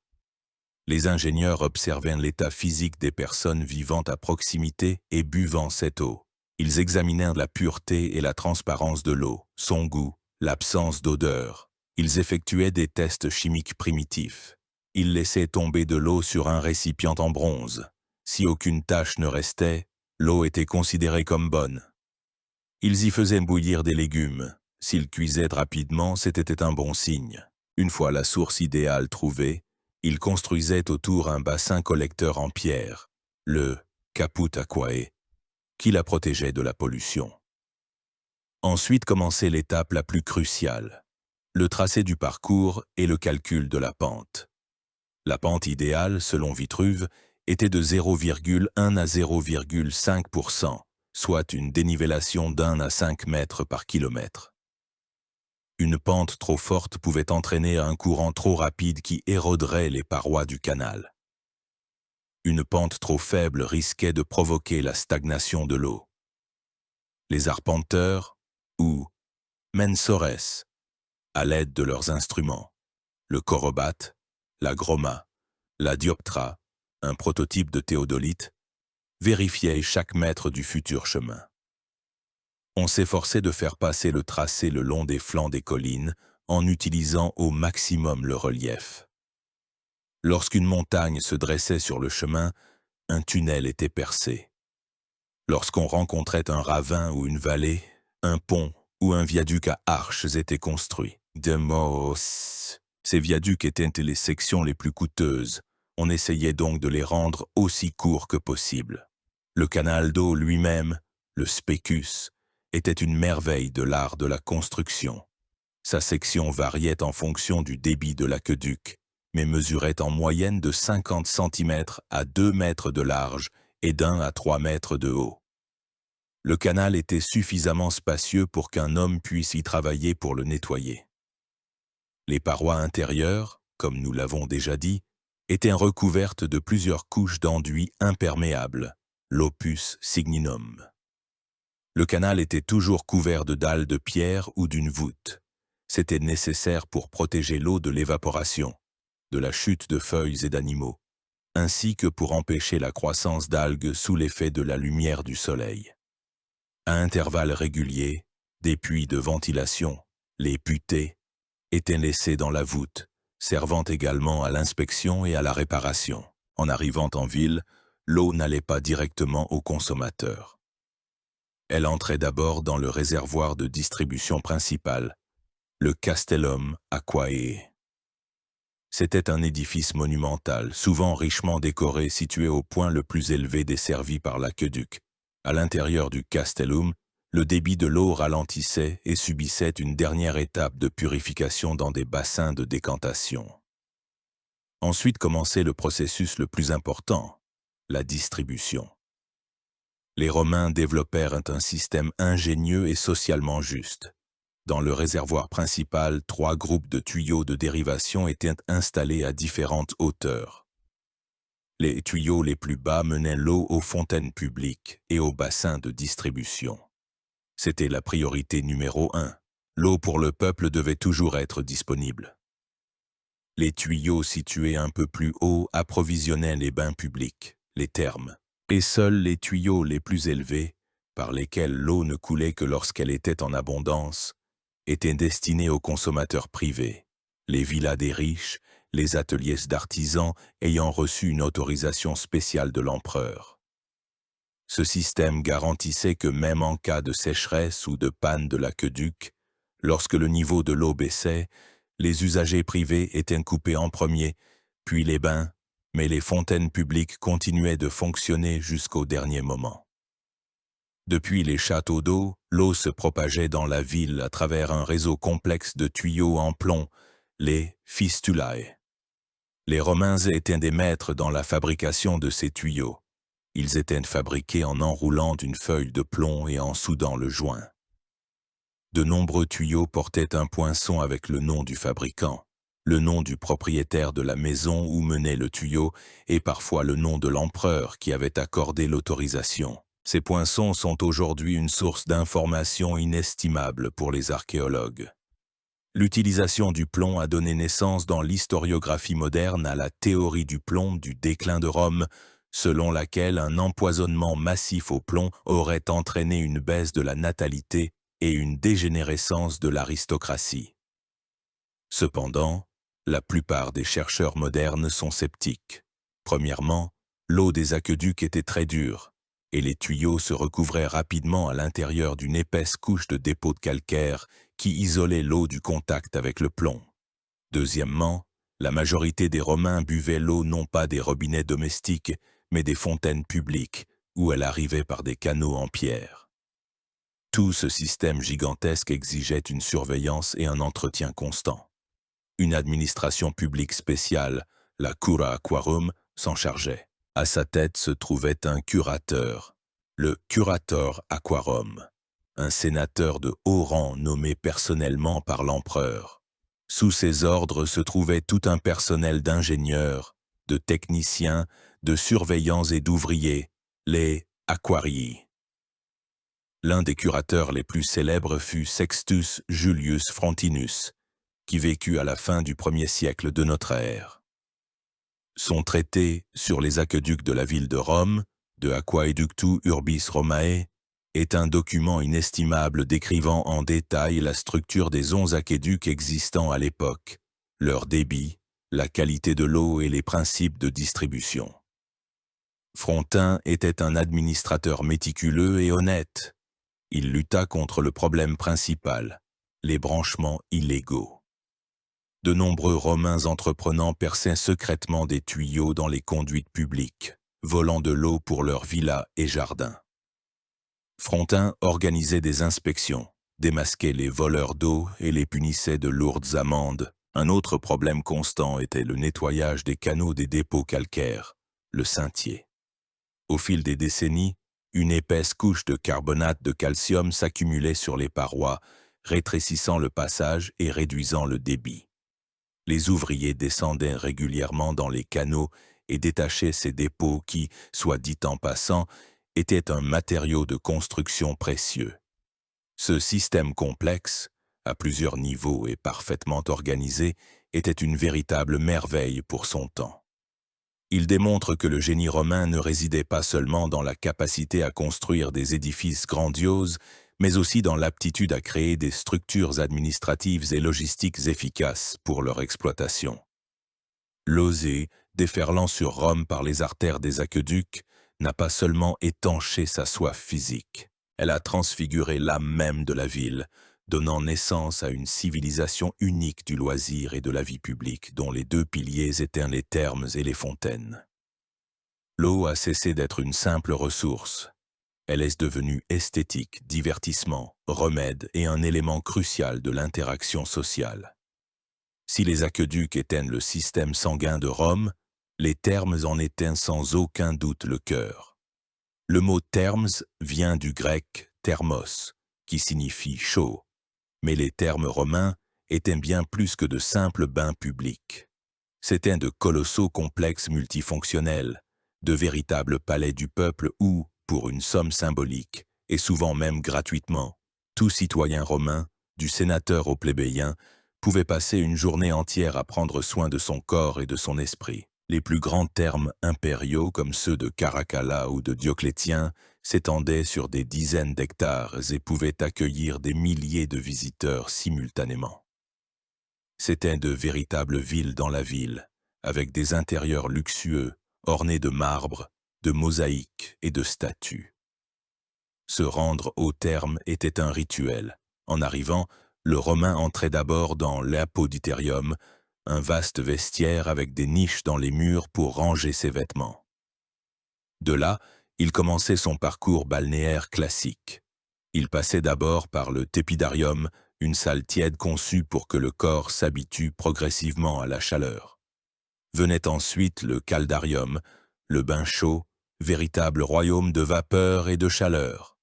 Les ingénieurs observaient l'état physique des personnes vivant à proximité et buvant cette eau. Ils examinèrent la pureté et la transparence de l'eau, son goût, l'absence d'odeur. Ils effectuaient des tests chimiques primitifs. Ils laissaient tomber de l'eau sur un récipient en bronze. Si aucune tache ne restait, l'eau était considérée comme bonne. Ils y faisaient bouillir des légumes. S'ils cuisaient rapidement, c'était un bon signe. Une fois la source idéale trouvée, ils construisaient autour un bassin collecteur en pierre, le caput aquae, qui la protégeait de la pollution. Ensuite commençait l'étape la plus cruciale, le tracé du parcours et le calcul de la pente. La pente idéale, selon Vitruve, était de 0,1 à 0,5%, soit une dénivellation d'1 à 5 mètres par kilomètre. Une pente trop forte pouvait entraîner un courant trop rapide qui éroderait les parois du canal. Une pente trop faible risquait de provoquer la stagnation de l'eau. Les arpenteurs, ou mensores, à l'aide de leurs instruments, le chorobate, la groma, la dioptra, un prototype de théodolite, vérifiaient chaque mètre du futur chemin. On s'efforçait de faire passer le tracé le long des flancs des collines en utilisant au maximum le relief. Lorsqu'une montagne se dressait sur le chemin, un tunnel était percé. Lorsqu'on rencontrait un ravin ou une vallée, un pont ou un viaduc à arches était construit. Ces viaducs étaient les sections les plus coûteuses. On essayait donc de les rendre aussi courts que possible. Le canal d'eau lui-même, le spécus, était une merveille de l'art de la construction. Sa section variait en fonction du débit de l'aqueduc, mais mesurait en moyenne de 50 cm à 2 mètres de large et d'1 à 3 mètres de haut. Le canal était suffisamment spacieux pour qu'un homme puisse y travailler pour le nettoyer. Les parois intérieures, comme nous l'avons déjà dit, étaient recouvertes de plusieurs couches d'enduit imperméables, l'opus signinum. Le canal était toujours couvert de dalles de pierre ou d'une voûte. C'était nécessaire pour protéger l'eau de l'évaporation, de la chute de feuilles et d'animaux, ainsi que pour empêcher la croissance d'algues sous l'effet de la lumière du soleil. À intervalles réguliers, des puits de ventilation, les putées, étaient laissés dans la voûte, servant également à l'inspection et à la réparation. En arrivant en ville, l'eau n'allait pas directement aux consommateurs. Elle entrait d'abord dans le réservoir de distribution principal, le Castellum Aquae. C'était un édifice monumental, souvent richement décoré, situé au point le plus élevé desservi par l'aqueduc. À l'intérieur du Castellum, le débit de l'eau ralentissait et subissait une dernière étape de purification dans des bassins de décantation. Ensuite commençait le processus le plus important, la distribution. Les Romains développèrent un système ingénieux et socialement juste. Dans le réservoir principal, 3 groupes de tuyaux de dérivation étaient installés à différentes hauteurs. Les tuyaux les plus bas menaient l'eau aux fontaines publiques et aux bassins de distribution. C'était la priorité numéro 1. L'eau pour le peuple devait toujours être disponible. Les tuyaux situés un peu plus haut approvisionnaient les bains publics, les thermes, et seuls les tuyaux les plus élevés, par lesquels l'eau ne coulait que lorsqu'elle était en abondance, étaient destinés aux consommateurs privés, les villas des riches, les ateliers d'artisans ayant reçu une autorisation spéciale de l'empereur. Ce système garantissait que même en cas de sécheresse ou de panne de l'aqueduc, lorsque le niveau de l'eau baissait, les usagers privés étaient coupés en premier, puis les bains, mais les fontaines publiques continuaient de fonctionner jusqu'au dernier moment. Depuis les châteaux d'eau, l'eau se propageait dans la ville à travers un réseau complexe de tuyaux en plomb, les fistulae. Les Romains étaient des maîtres dans la fabrication de ces tuyaux. Ils étaient fabriqués en enroulant d'une feuille de plomb et en soudant le joint. De nombreux tuyaux portaient un poinçon avec le nom du fabricant, le nom du propriétaire de la maison où menait le tuyau et parfois le nom de l'empereur qui avait accordé l'autorisation. Ces poinçons sont aujourd'hui une source d'informations inestimable pour les archéologues. L'utilisation du plomb a donné naissance dans l'historiographie moderne à la théorie du plomb du déclin de Rome, selon laquelle un empoisonnement massif au plomb aurait entraîné une baisse de la natalité et une dégénérescence de l'aristocratie. Cependant, la plupart des chercheurs modernes sont sceptiques. Premièrement, l'eau des aqueducs était très dure, et les tuyaux se recouvraient rapidement à l'intérieur d'une épaisse couche de dépôts de calcaire qui isolait l'eau du contact avec le plomb. Deuxièmement, la majorité des Romains buvaient l'eau non pas des robinets domestiques, mais des fontaines publiques, où elle arrivait par des canaux en pierre. Tout ce système gigantesque exigeait une surveillance et un entretien constant. Une administration publique spéciale, la Cura Aquarum, s'en chargeait. À sa tête se trouvait un curateur, le Curator Aquarum, un sénateur de haut rang nommé personnellement par l'empereur. Sous ses ordres se trouvait tout un personnel d'ingénieurs, de techniciens, de surveillants et d'ouvriers, les aquarii. L'un des curateurs les plus célèbres fut Sextus Julius Frontinus, qui vécut à la fin du 1er siècle de notre ère. Son traité sur les aqueducs de la ville de Rome, de Aquaeductu Urbis Romae, est un document inestimable décrivant en détail la structure des 11 aqueducs existants à l'époque, leur débit, la qualité de l'eau et les principes de distribution. Frontin était un administrateur méticuleux et honnête. Il lutta contre le problème principal, les branchements illégaux. De nombreux Romains entreprenants perçaient secrètement des tuyaux dans les conduites publiques, volant de l'eau pour leurs villas et jardins. Frontin organisait des inspections, démasquait les voleurs d'eau et les punissait de lourdes amendes. Un autre problème constant était le nettoyage des canaux des dépôts calcaires, le seintier. Au fil des décennies, une épaisse couche de carbonate de calcium s'accumulait sur les parois, rétrécissant le passage et réduisant le débit. Les ouvriers descendaient régulièrement dans les canaux et détachaient ces dépôts qui, soit dit en passant, étaient un matériau de construction précieux. Ce système complexe, à plusieurs niveaux et parfaitement organisé, était une véritable merveille pour son temps. Il démontre que le génie romain ne résidait pas seulement dans la capacité à construire des édifices grandioses, mais aussi dans l'aptitude à créer des structures administratives et logistiques efficaces pour leur exploitation. L'Osée, déferlant sur Rome par les artères des aqueducs, n'a pas seulement étanché sa soif physique, elle a transfiguré l'âme même de la ville, donnant naissance à une civilisation unique du loisir et de la vie publique, dont les deux piliers étaient les thermes et les fontaines. L'eau a cessé d'être une simple ressource. Elle est devenue esthétique, divertissement, remède et un élément crucial de l'interaction sociale. Si les aqueducs étaient le système sanguin de Rome, les thermes en étaient sans aucun doute le cœur. Le mot thermes vient du grec thermos, qui signifie chaud, mais les thermes romains étaient bien plus que de simples bains publics. C'étaient de colossaux complexes multifonctionnels, de véritables palais du peuple où, pour une somme symbolique, et souvent même gratuitement, tout citoyen romain, du sénateur au plébéien, pouvait passer une journée entière à prendre soin de son corps et de son esprit. Les plus grands thermes impériaux, comme ceux de Caracalla ou de Dioclétien, s'étendaient sur des dizaines d'hectares et pouvaient accueillir des milliers de visiteurs simultanément. C'étaient de véritables villes dans la ville, avec des intérieurs luxueux, ornés de marbre, de mosaïques et de statues. Se rendre aux thermes était un rituel. En arrivant, le Romain entrait d'abord dans l'Apoditerium, un vaste vestiaire avec des niches dans les murs pour ranger ses vêtements. De là, il commençait son parcours balnéaire classique. Il passait d'abord par le tepidarium, une salle tiède conçue pour que le corps s'habitue progressivement à la chaleur. Venait ensuite le caldarium, le bain chaud, véritable royaume de vapeur et de chaleur.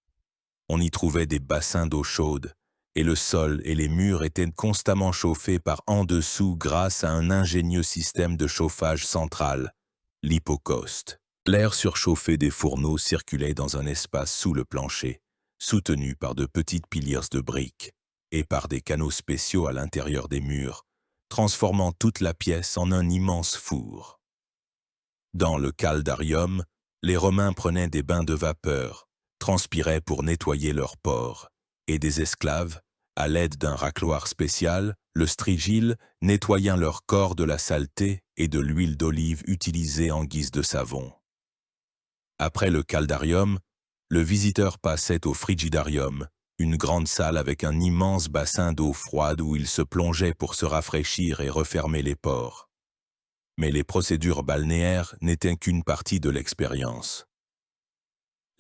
On y trouvait des bassins d'eau chaude, et le sol et les murs étaient constamment chauffés par en dessous grâce à un ingénieux système de chauffage central, l'hypocauste. L'air surchauffé des fourneaux circulait dans un espace sous le plancher, soutenu par de petites piliers de briques, et par des canaux spéciaux à l'intérieur des murs, transformant toute la pièce en un immense four. Dans le caldarium, les Romains prenaient des bains de vapeur, transpiraient pour nettoyer leurs pores, et des esclaves, à l'aide d'un racloir spécial, le strigile, nettoyant leur corps de la saleté et de l'huile d'olive utilisée en guise de savon. Après le caldarium, le visiteur passait au frigidarium, une grande salle avec un immense bassin d'eau froide où il se plongeait pour se rafraîchir et refermer les pores. Mais les procédures balnéaires n'étaient qu'une partie de l'expérience.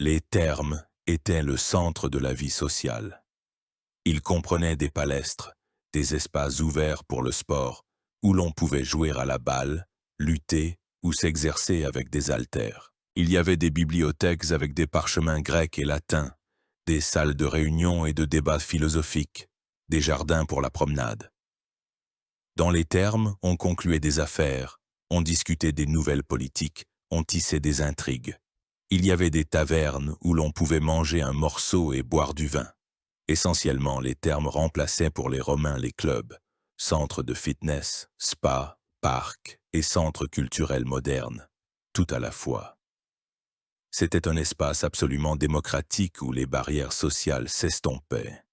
Les thermes étaient le centre de la vie sociale. Ils comprenaient des palestres, des espaces ouverts pour le sport, où l'on pouvait jouer à la balle, lutter ou s'exercer avec des haltères. Il y avait des bibliothèques avec des parchemins grecs et latins, des salles de réunion et de débats philosophiques, des jardins pour la promenade. Dans les thermes, on concluait des affaires, on discutait des nouvelles politiques, on tissait des intrigues. Il y avait des tavernes où l'on pouvait manger un morceau et boire du vin. Essentiellement, les thermes remplaçaient pour les Romains les clubs, centres de fitness, spas, parcs et centres culturels modernes, tout à la fois. C'était un espace absolument démocratique où les barrières sociales s'estompaient.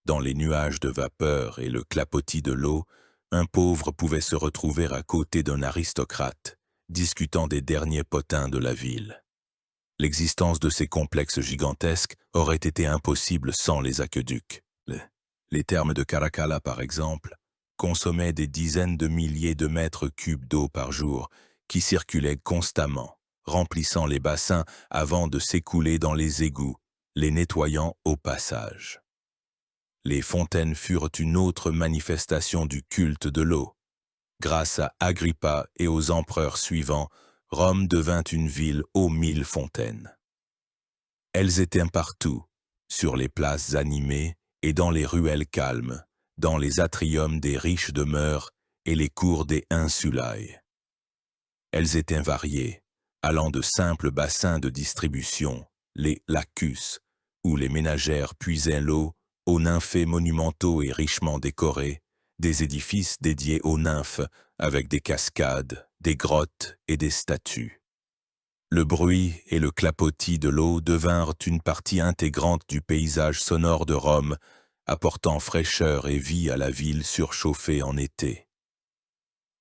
Dans les nuages de vapeur et le clapotis de l'eau, un pauvre pouvait se retrouver à côté d'un aristocrate, discutant des derniers potins de la ville. L'existence de ces complexes gigantesques aurait été impossible sans les aqueducs. Les thermes de Caracalla, par exemple, consommaient des dizaines de milliers de mètres cubes d'eau par jour, qui circulaient constamment, remplissant les bassins avant de s'écouler dans les égouts, les nettoyant au passage. Les fontaines furent une autre manifestation du culte de l'eau. Grâce à Agrippa et aux empereurs suivants, Rome devint une ville aux 1000 fontaines. Elles étaient partout, sur les places animées et dans les ruelles calmes, dans les atriums des riches demeures et les cours des insulae. Elles étaient variées, allant de simples bassins de distribution, les lacus, où les ménagères puisaient l'eau, aux nymphées monumentaux et richement décorés, des édifices dédiés aux nymphes avec des cascades, des grottes et des statues. Le bruit et le clapotis de l'eau devinrent une partie intégrante du paysage sonore de Rome, apportant fraîcheur et vie à la ville surchauffée en été.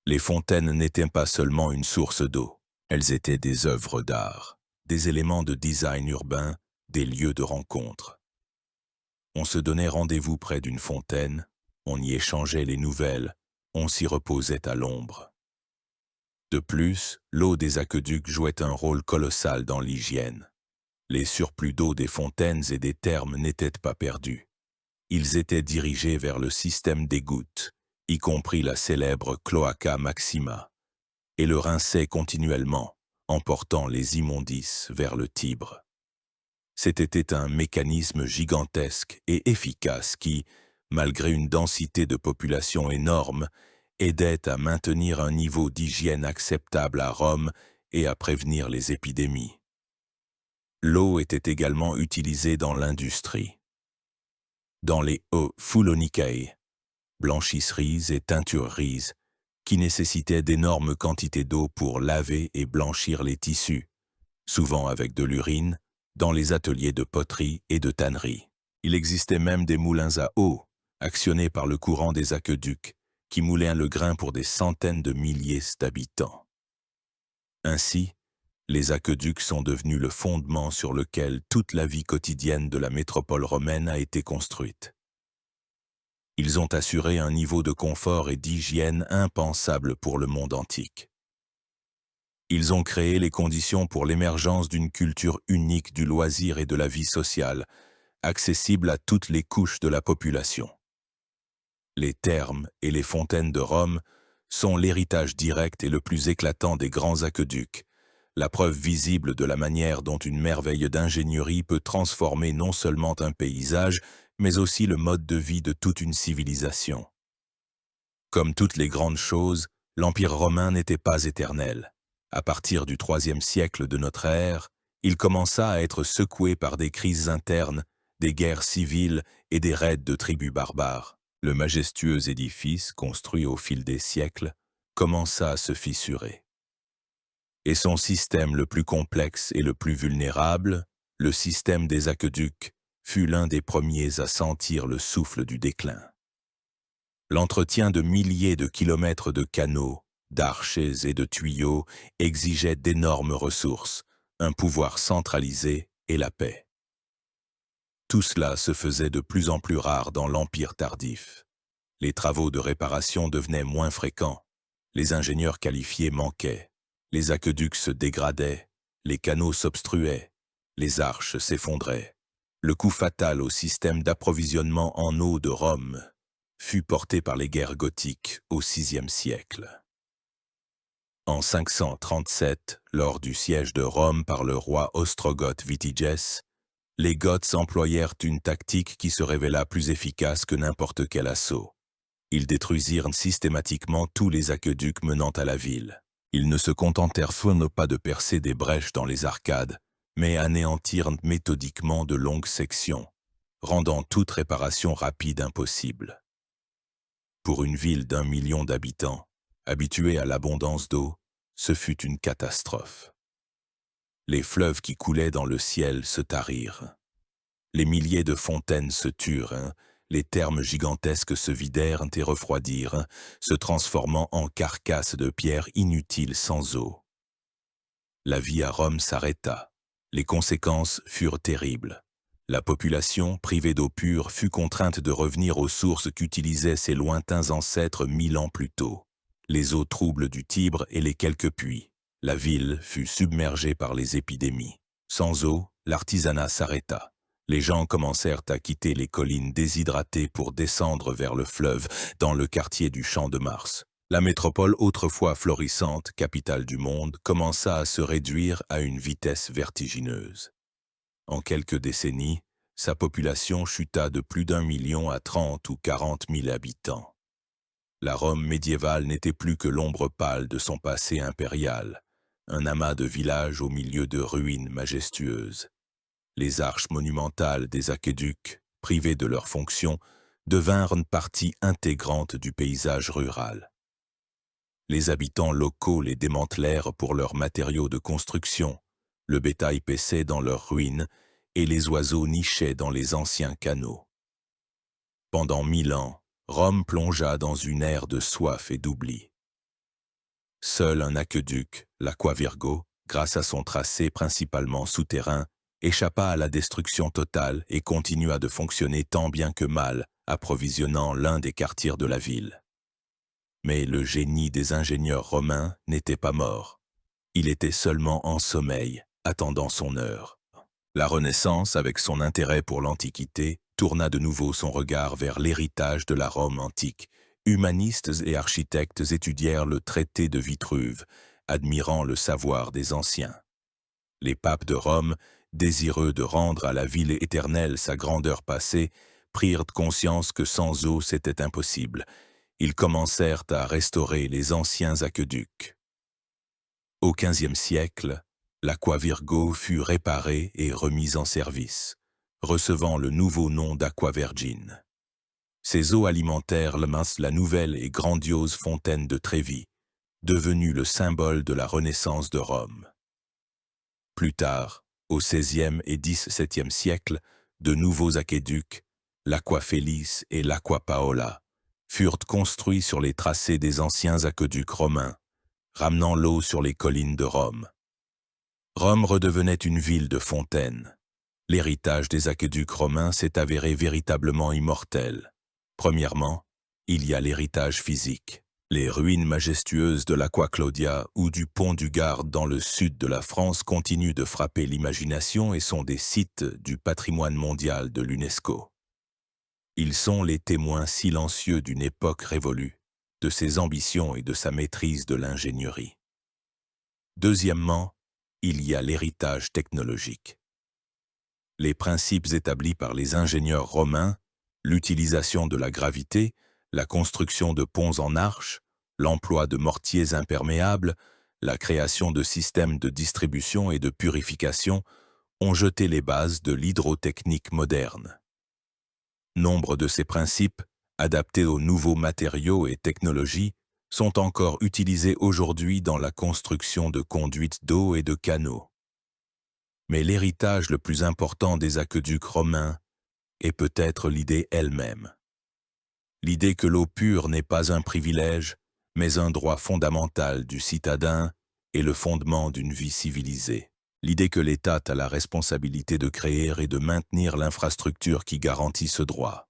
Les fontaines n'étaient pas seulement une source d'eau, elles étaient des œuvres d'art, des éléments de design urbain, des lieux de rencontre. On se donnait rendez-vous près d'une fontaine, on y échangeait les nouvelles, on s'y reposait à l'ombre. De plus, l'eau des aqueducs jouait un rôle colossal dans l'hygiène. Les surplus d'eau des fontaines et des thermes n'étaient pas perdus. Ils étaient dirigés vers le système des gouttes, y compris la célèbre Cloaca Maxima, et le rinçaient continuellement, emportant les immondices vers le Tibre. C'était un mécanisme gigantesque et efficace qui, malgré une densité de population énorme, aidait à maintenir un niveau d'hygiène acceptable à Rome et à prévenir les épidémies. L'eau était également utilisée dans l'industrie. Dans les Fulonicae, blanchisseries et teintureries, qui nécessitaient d'énormes quantités d'eau pour laver et blanchir les tissus, souvent avec de l'urine, dans les ateliers de poterie et de tannerie. Il existait même des moulins à eau, actionnés par le courant des aqueducs, qui moulaient le grain pour des centaines de milliers d'habitants. Ainsi, les aqueducs sont devenus le fondement sur lequel toute la vie quotidienne de la métropole romaine a été construite. Ils ont assuré un niveau de confort et d'hygiène impensable pour le monde antique. Ils ont créé les conditions pour l'émergence d'une culture unique du loisir et de la vie sociale, accessible à toutes les couches de la population. Les thermes et les fontaines de Rome sont l'héritage direct et le plus éclatant des grands aqueducs, la preuve visible de la manière dont une merveille d'ingénierie peut transformer non seulement un paysage, mais aussi le mode de vie de toute une civilisation. Comme toutes les grandes choses, l'Empire romain n'était pas éternel. À partir du IIIe siècle de notre ère, il commença à être secoué par des crises internes, des guerres civiles et des raids de tribus barbares. Le majestueux édifice, construit au fil des siècles, commença à se fissurer. Et son système le plus complexe et le plus vulnérable, le système des aqueducs, fut l'un des premiers à sentir le souffle du déclin. L'entretien de milliers de kilomètres de canaux, d'archets et de tuyaux exigeait d'énormes ressources, un pouvoir centralisé et la paix. Tout cela se faisait de plus en plus rare dans l'Empire tardif. Les travaux de réparation devenaient moins fréquents, les ingénieurs qualifiés manquaient, les aqueducs se dégradaient, les canaux s'obstruaient, les arches s'effondraient. Le coup fatal au système d'approvisionnement en eau de Rome fut porté par les guerres gothiques au VIe siècle. En 537, lors du siège de Rome par le roi ostrogoth Vitiges, les Goths employèrent une tactique qui se révéla plus efficace que n'importe quel assaut. Ils détruisirent systématiquement tous les aqueducs menant à la ville. Ils ne se contentèrent pas de percer des brèches dans les arcades, mais anéantirent méthodiquement de longues sections, rendant toute réparation rapide impossible. Pour une ville d'1 million d'habitants, habituée à l'abondance d'eau, ce fut une catastrophe. Les fleuves qui coulaient dans le ciel se tarirent. Les milliers de fontaines se turent, les thermes gigantesques se vidèrent et refroidirent, se transformant en carcasses de pierres inutiles sans eau. La vie à Rome s'arrêta. Les conséquences furent terribles. La population, privée d'eau pure, fut contrainte de revenir aux sources qu'utilisaient ses lointains ancêtres 1000 ans plus tôt. Les eaux troubles du Tibre et les quelques puits. La ville fut submergée par les épidémies. Sans eau, l'artisanat s'arrêta. Les gens commencèrent à quitter les collines déshydratées pour descendre vers le fleuve, dans le quartier du Champ de Mars. La métropole autrefois florissante, capitale du monde, commença à se réduire à une vitesse vertigineuse. En quelques décennies, sa population chuta de plus d'1 million à 30 ou 40 000 habitants. La Rome médiévale n'était plus que l'ombre pâle de son passé impérial, un amas de villages au milieu de ruines majestueuses. Les arches monumentales des aqueducs, privées de leur fonction, devinrent une partie intégrante du paysage rural. Les habitants locaux les démantelèrent pour leurs matériaux de construction, le bétail paissait dans leurs ruines et les oiseaux nichaient dans les anciens canaux. Pendant 1000 ans, Rome plongea dans une ère de soif et d'oubli. Seul un aqueduc, l'Aqua Virgo, grâce à son tracé principalement souterrain, échappa à la destruction totale et continua de fonctionner tant bien que mal, approvisionnant l'un des quartiers de la ville. Mais le génie des ingénieurs romains n'était pas mort. Il était seulement en sommeil, attendant son heure. La Renaissance, avec son intérêt pour l'Antiquité, tourna de nouveau son regard vers l'héritage de la Rome antique. Humanistes et architectes étudièrent le traité de Vitruve, admirant le savoir des anciens. Les papes de Rome, désireux de rendre à la ville éternelle sa grandeur passée, prirent conscience que sans eau c'était impossible. Ils commencèrent à restaurer les anciens aqueducs. Au XVe siècle, l'Aqua Virgo fut réparée et remise en service, recevant le nouveau nom d'Aqua Vergine. Ces eaux alimentèrent la nouvelle et grandiose fontaine de Trévi, devenue le symbole de la Renaissance de Rome. Plus tard, au XVIe et XVIIe siècle, de nouveaux aqueducs, l'Aqua Felice et l'Aqua Paola, furent construits sur les tracés des anciens aqueducs romains, ramenant l'eau sur les collines de Rome. Rome redevenait une ville de fontaines. L'héritage des aqueducs romains s'est avéré véritablement immortel. Premièrement, il y a l'héritage physique. Les ruines majestueuses de l'Aqua Claudia ou du pont du Gard dans le sud de la France continuent de frapper l'imagination et sont des sites du patrimoine mondial de l'UNESCO. Ils sont les témoins silencieux d'une époque révolue, de ses ambitions et de sa maîtrise de l'ingénierie. Deuxièmement, il y a l'héritage technologique. Les principes établis par les ingénieurs romains, l'utilisation de la gravité, la construction de ponts en arche, l'emploi de mortiers imperméables, la création de systèmes de distribution et de purification ont jeté les bases de l'hydrotechnique moderne. Nombre de ces principes, adaptés aux nouveaux matériaux et technologies, sont encore utilisés aujourd'hui dans la construction de conduites d'eau et de canaux. Mais l'héritage le plus important des aqueducs romains est peut-être l'idée elle-même. L'idée que l'eau pure n'est pas un privilège, mais un droit fondamental du citadin et le fondement d'une vie civilisée. L'idée que l'État a la responsabilité de créer et de maintenir l'infrastructure qui garantit ce droit.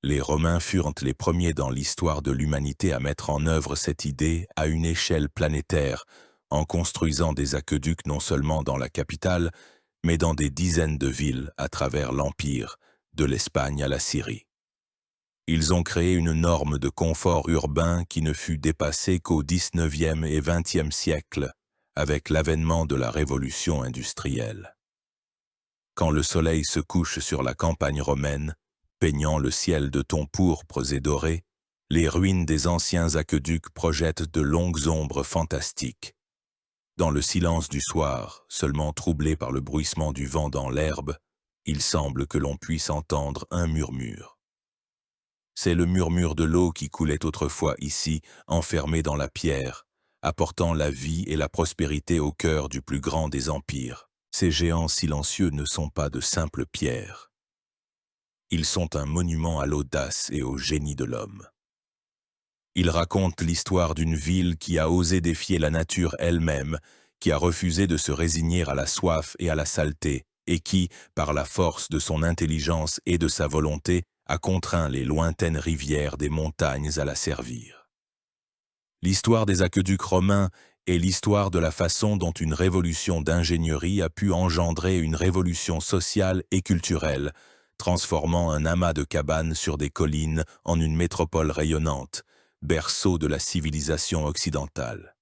Les Romains furent les premiers dans l'histoire de l'humanité à mettre en œuvre cette idée à une échelle planétaire, en construisant des aqueducs non seulement dans la capitale, mais dans des dizaines de villes à travers l'Empire, de l'Espagne à la Syrie. Ils ont créé une norme de confort urbain qui ne fut dépassée qu'au XIXe et XXe siècle, avec l'avènement de la révolution industrielle. Quand le soleil se couche sur la campagne romaine, peignant le ciel de tons pourpres et dorés, les ruines des anciens aqueducs projettent de longues ombres fantastiques. Dans le silence du soir, seulement troublé par le bruissement du vent dans l'herbe, il semble que l'on puisse entendre un murmure. C'est le murmure de l'eau qui coulait autrefois ici, enfermée dans la pierre, apportant la vie et la prospérité au cœur du plus grand des empires. Ces géants silencieux ne sont pas de simples pierres. Ils sont un monument à l'audace et au génie de l'homme. Ils racontent l'histoire d'une ville qui a osé défier la nature elle-même, qui a refusé de se résigner à la soif et à la saleté, et qui, par la force de son intelligence et de sa volonté, a contraint les lointaines rivières des montagnes à la servir. L'histoire des aqueducs romains est l'histoire de la façon dont une révolution d'ingénierie a pu engendrer une révolution sociale et culturelle, transformant un amas de cabanes sur des collines en une métropole rayonnante, berceau de la civilisation occidentale.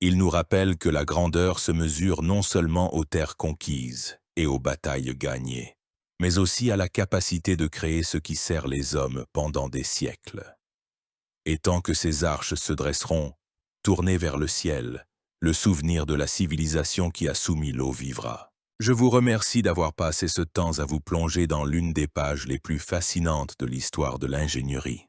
Il nous rappelle que la grandeur se mesure non seulement aux terres conquises et aux batailles gagnées, mais aussi à la capacité de créer ce qui sert les hommes pendant des siècles. Et tant que ces arches se dresseront, tournées vers le ciel, le souvenir de la civilisation qui a soumis l'eau vivra. Je vous remercie d'avoir passé ce temps à vous plonger dans l'une des pages les plus fascinantes de l'histoire de l'ingénierie.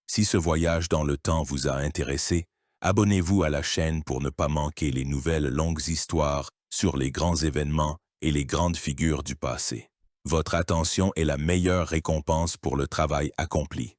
Si ce voyage dans le temps vous a intéressé, abonnez-vous à la chaîne pour ne pas manquer les nouvelles longues histoires sur les grands événements et les grandes figures du passé. Votre attention est la meilleure récompense pour le travail accompli.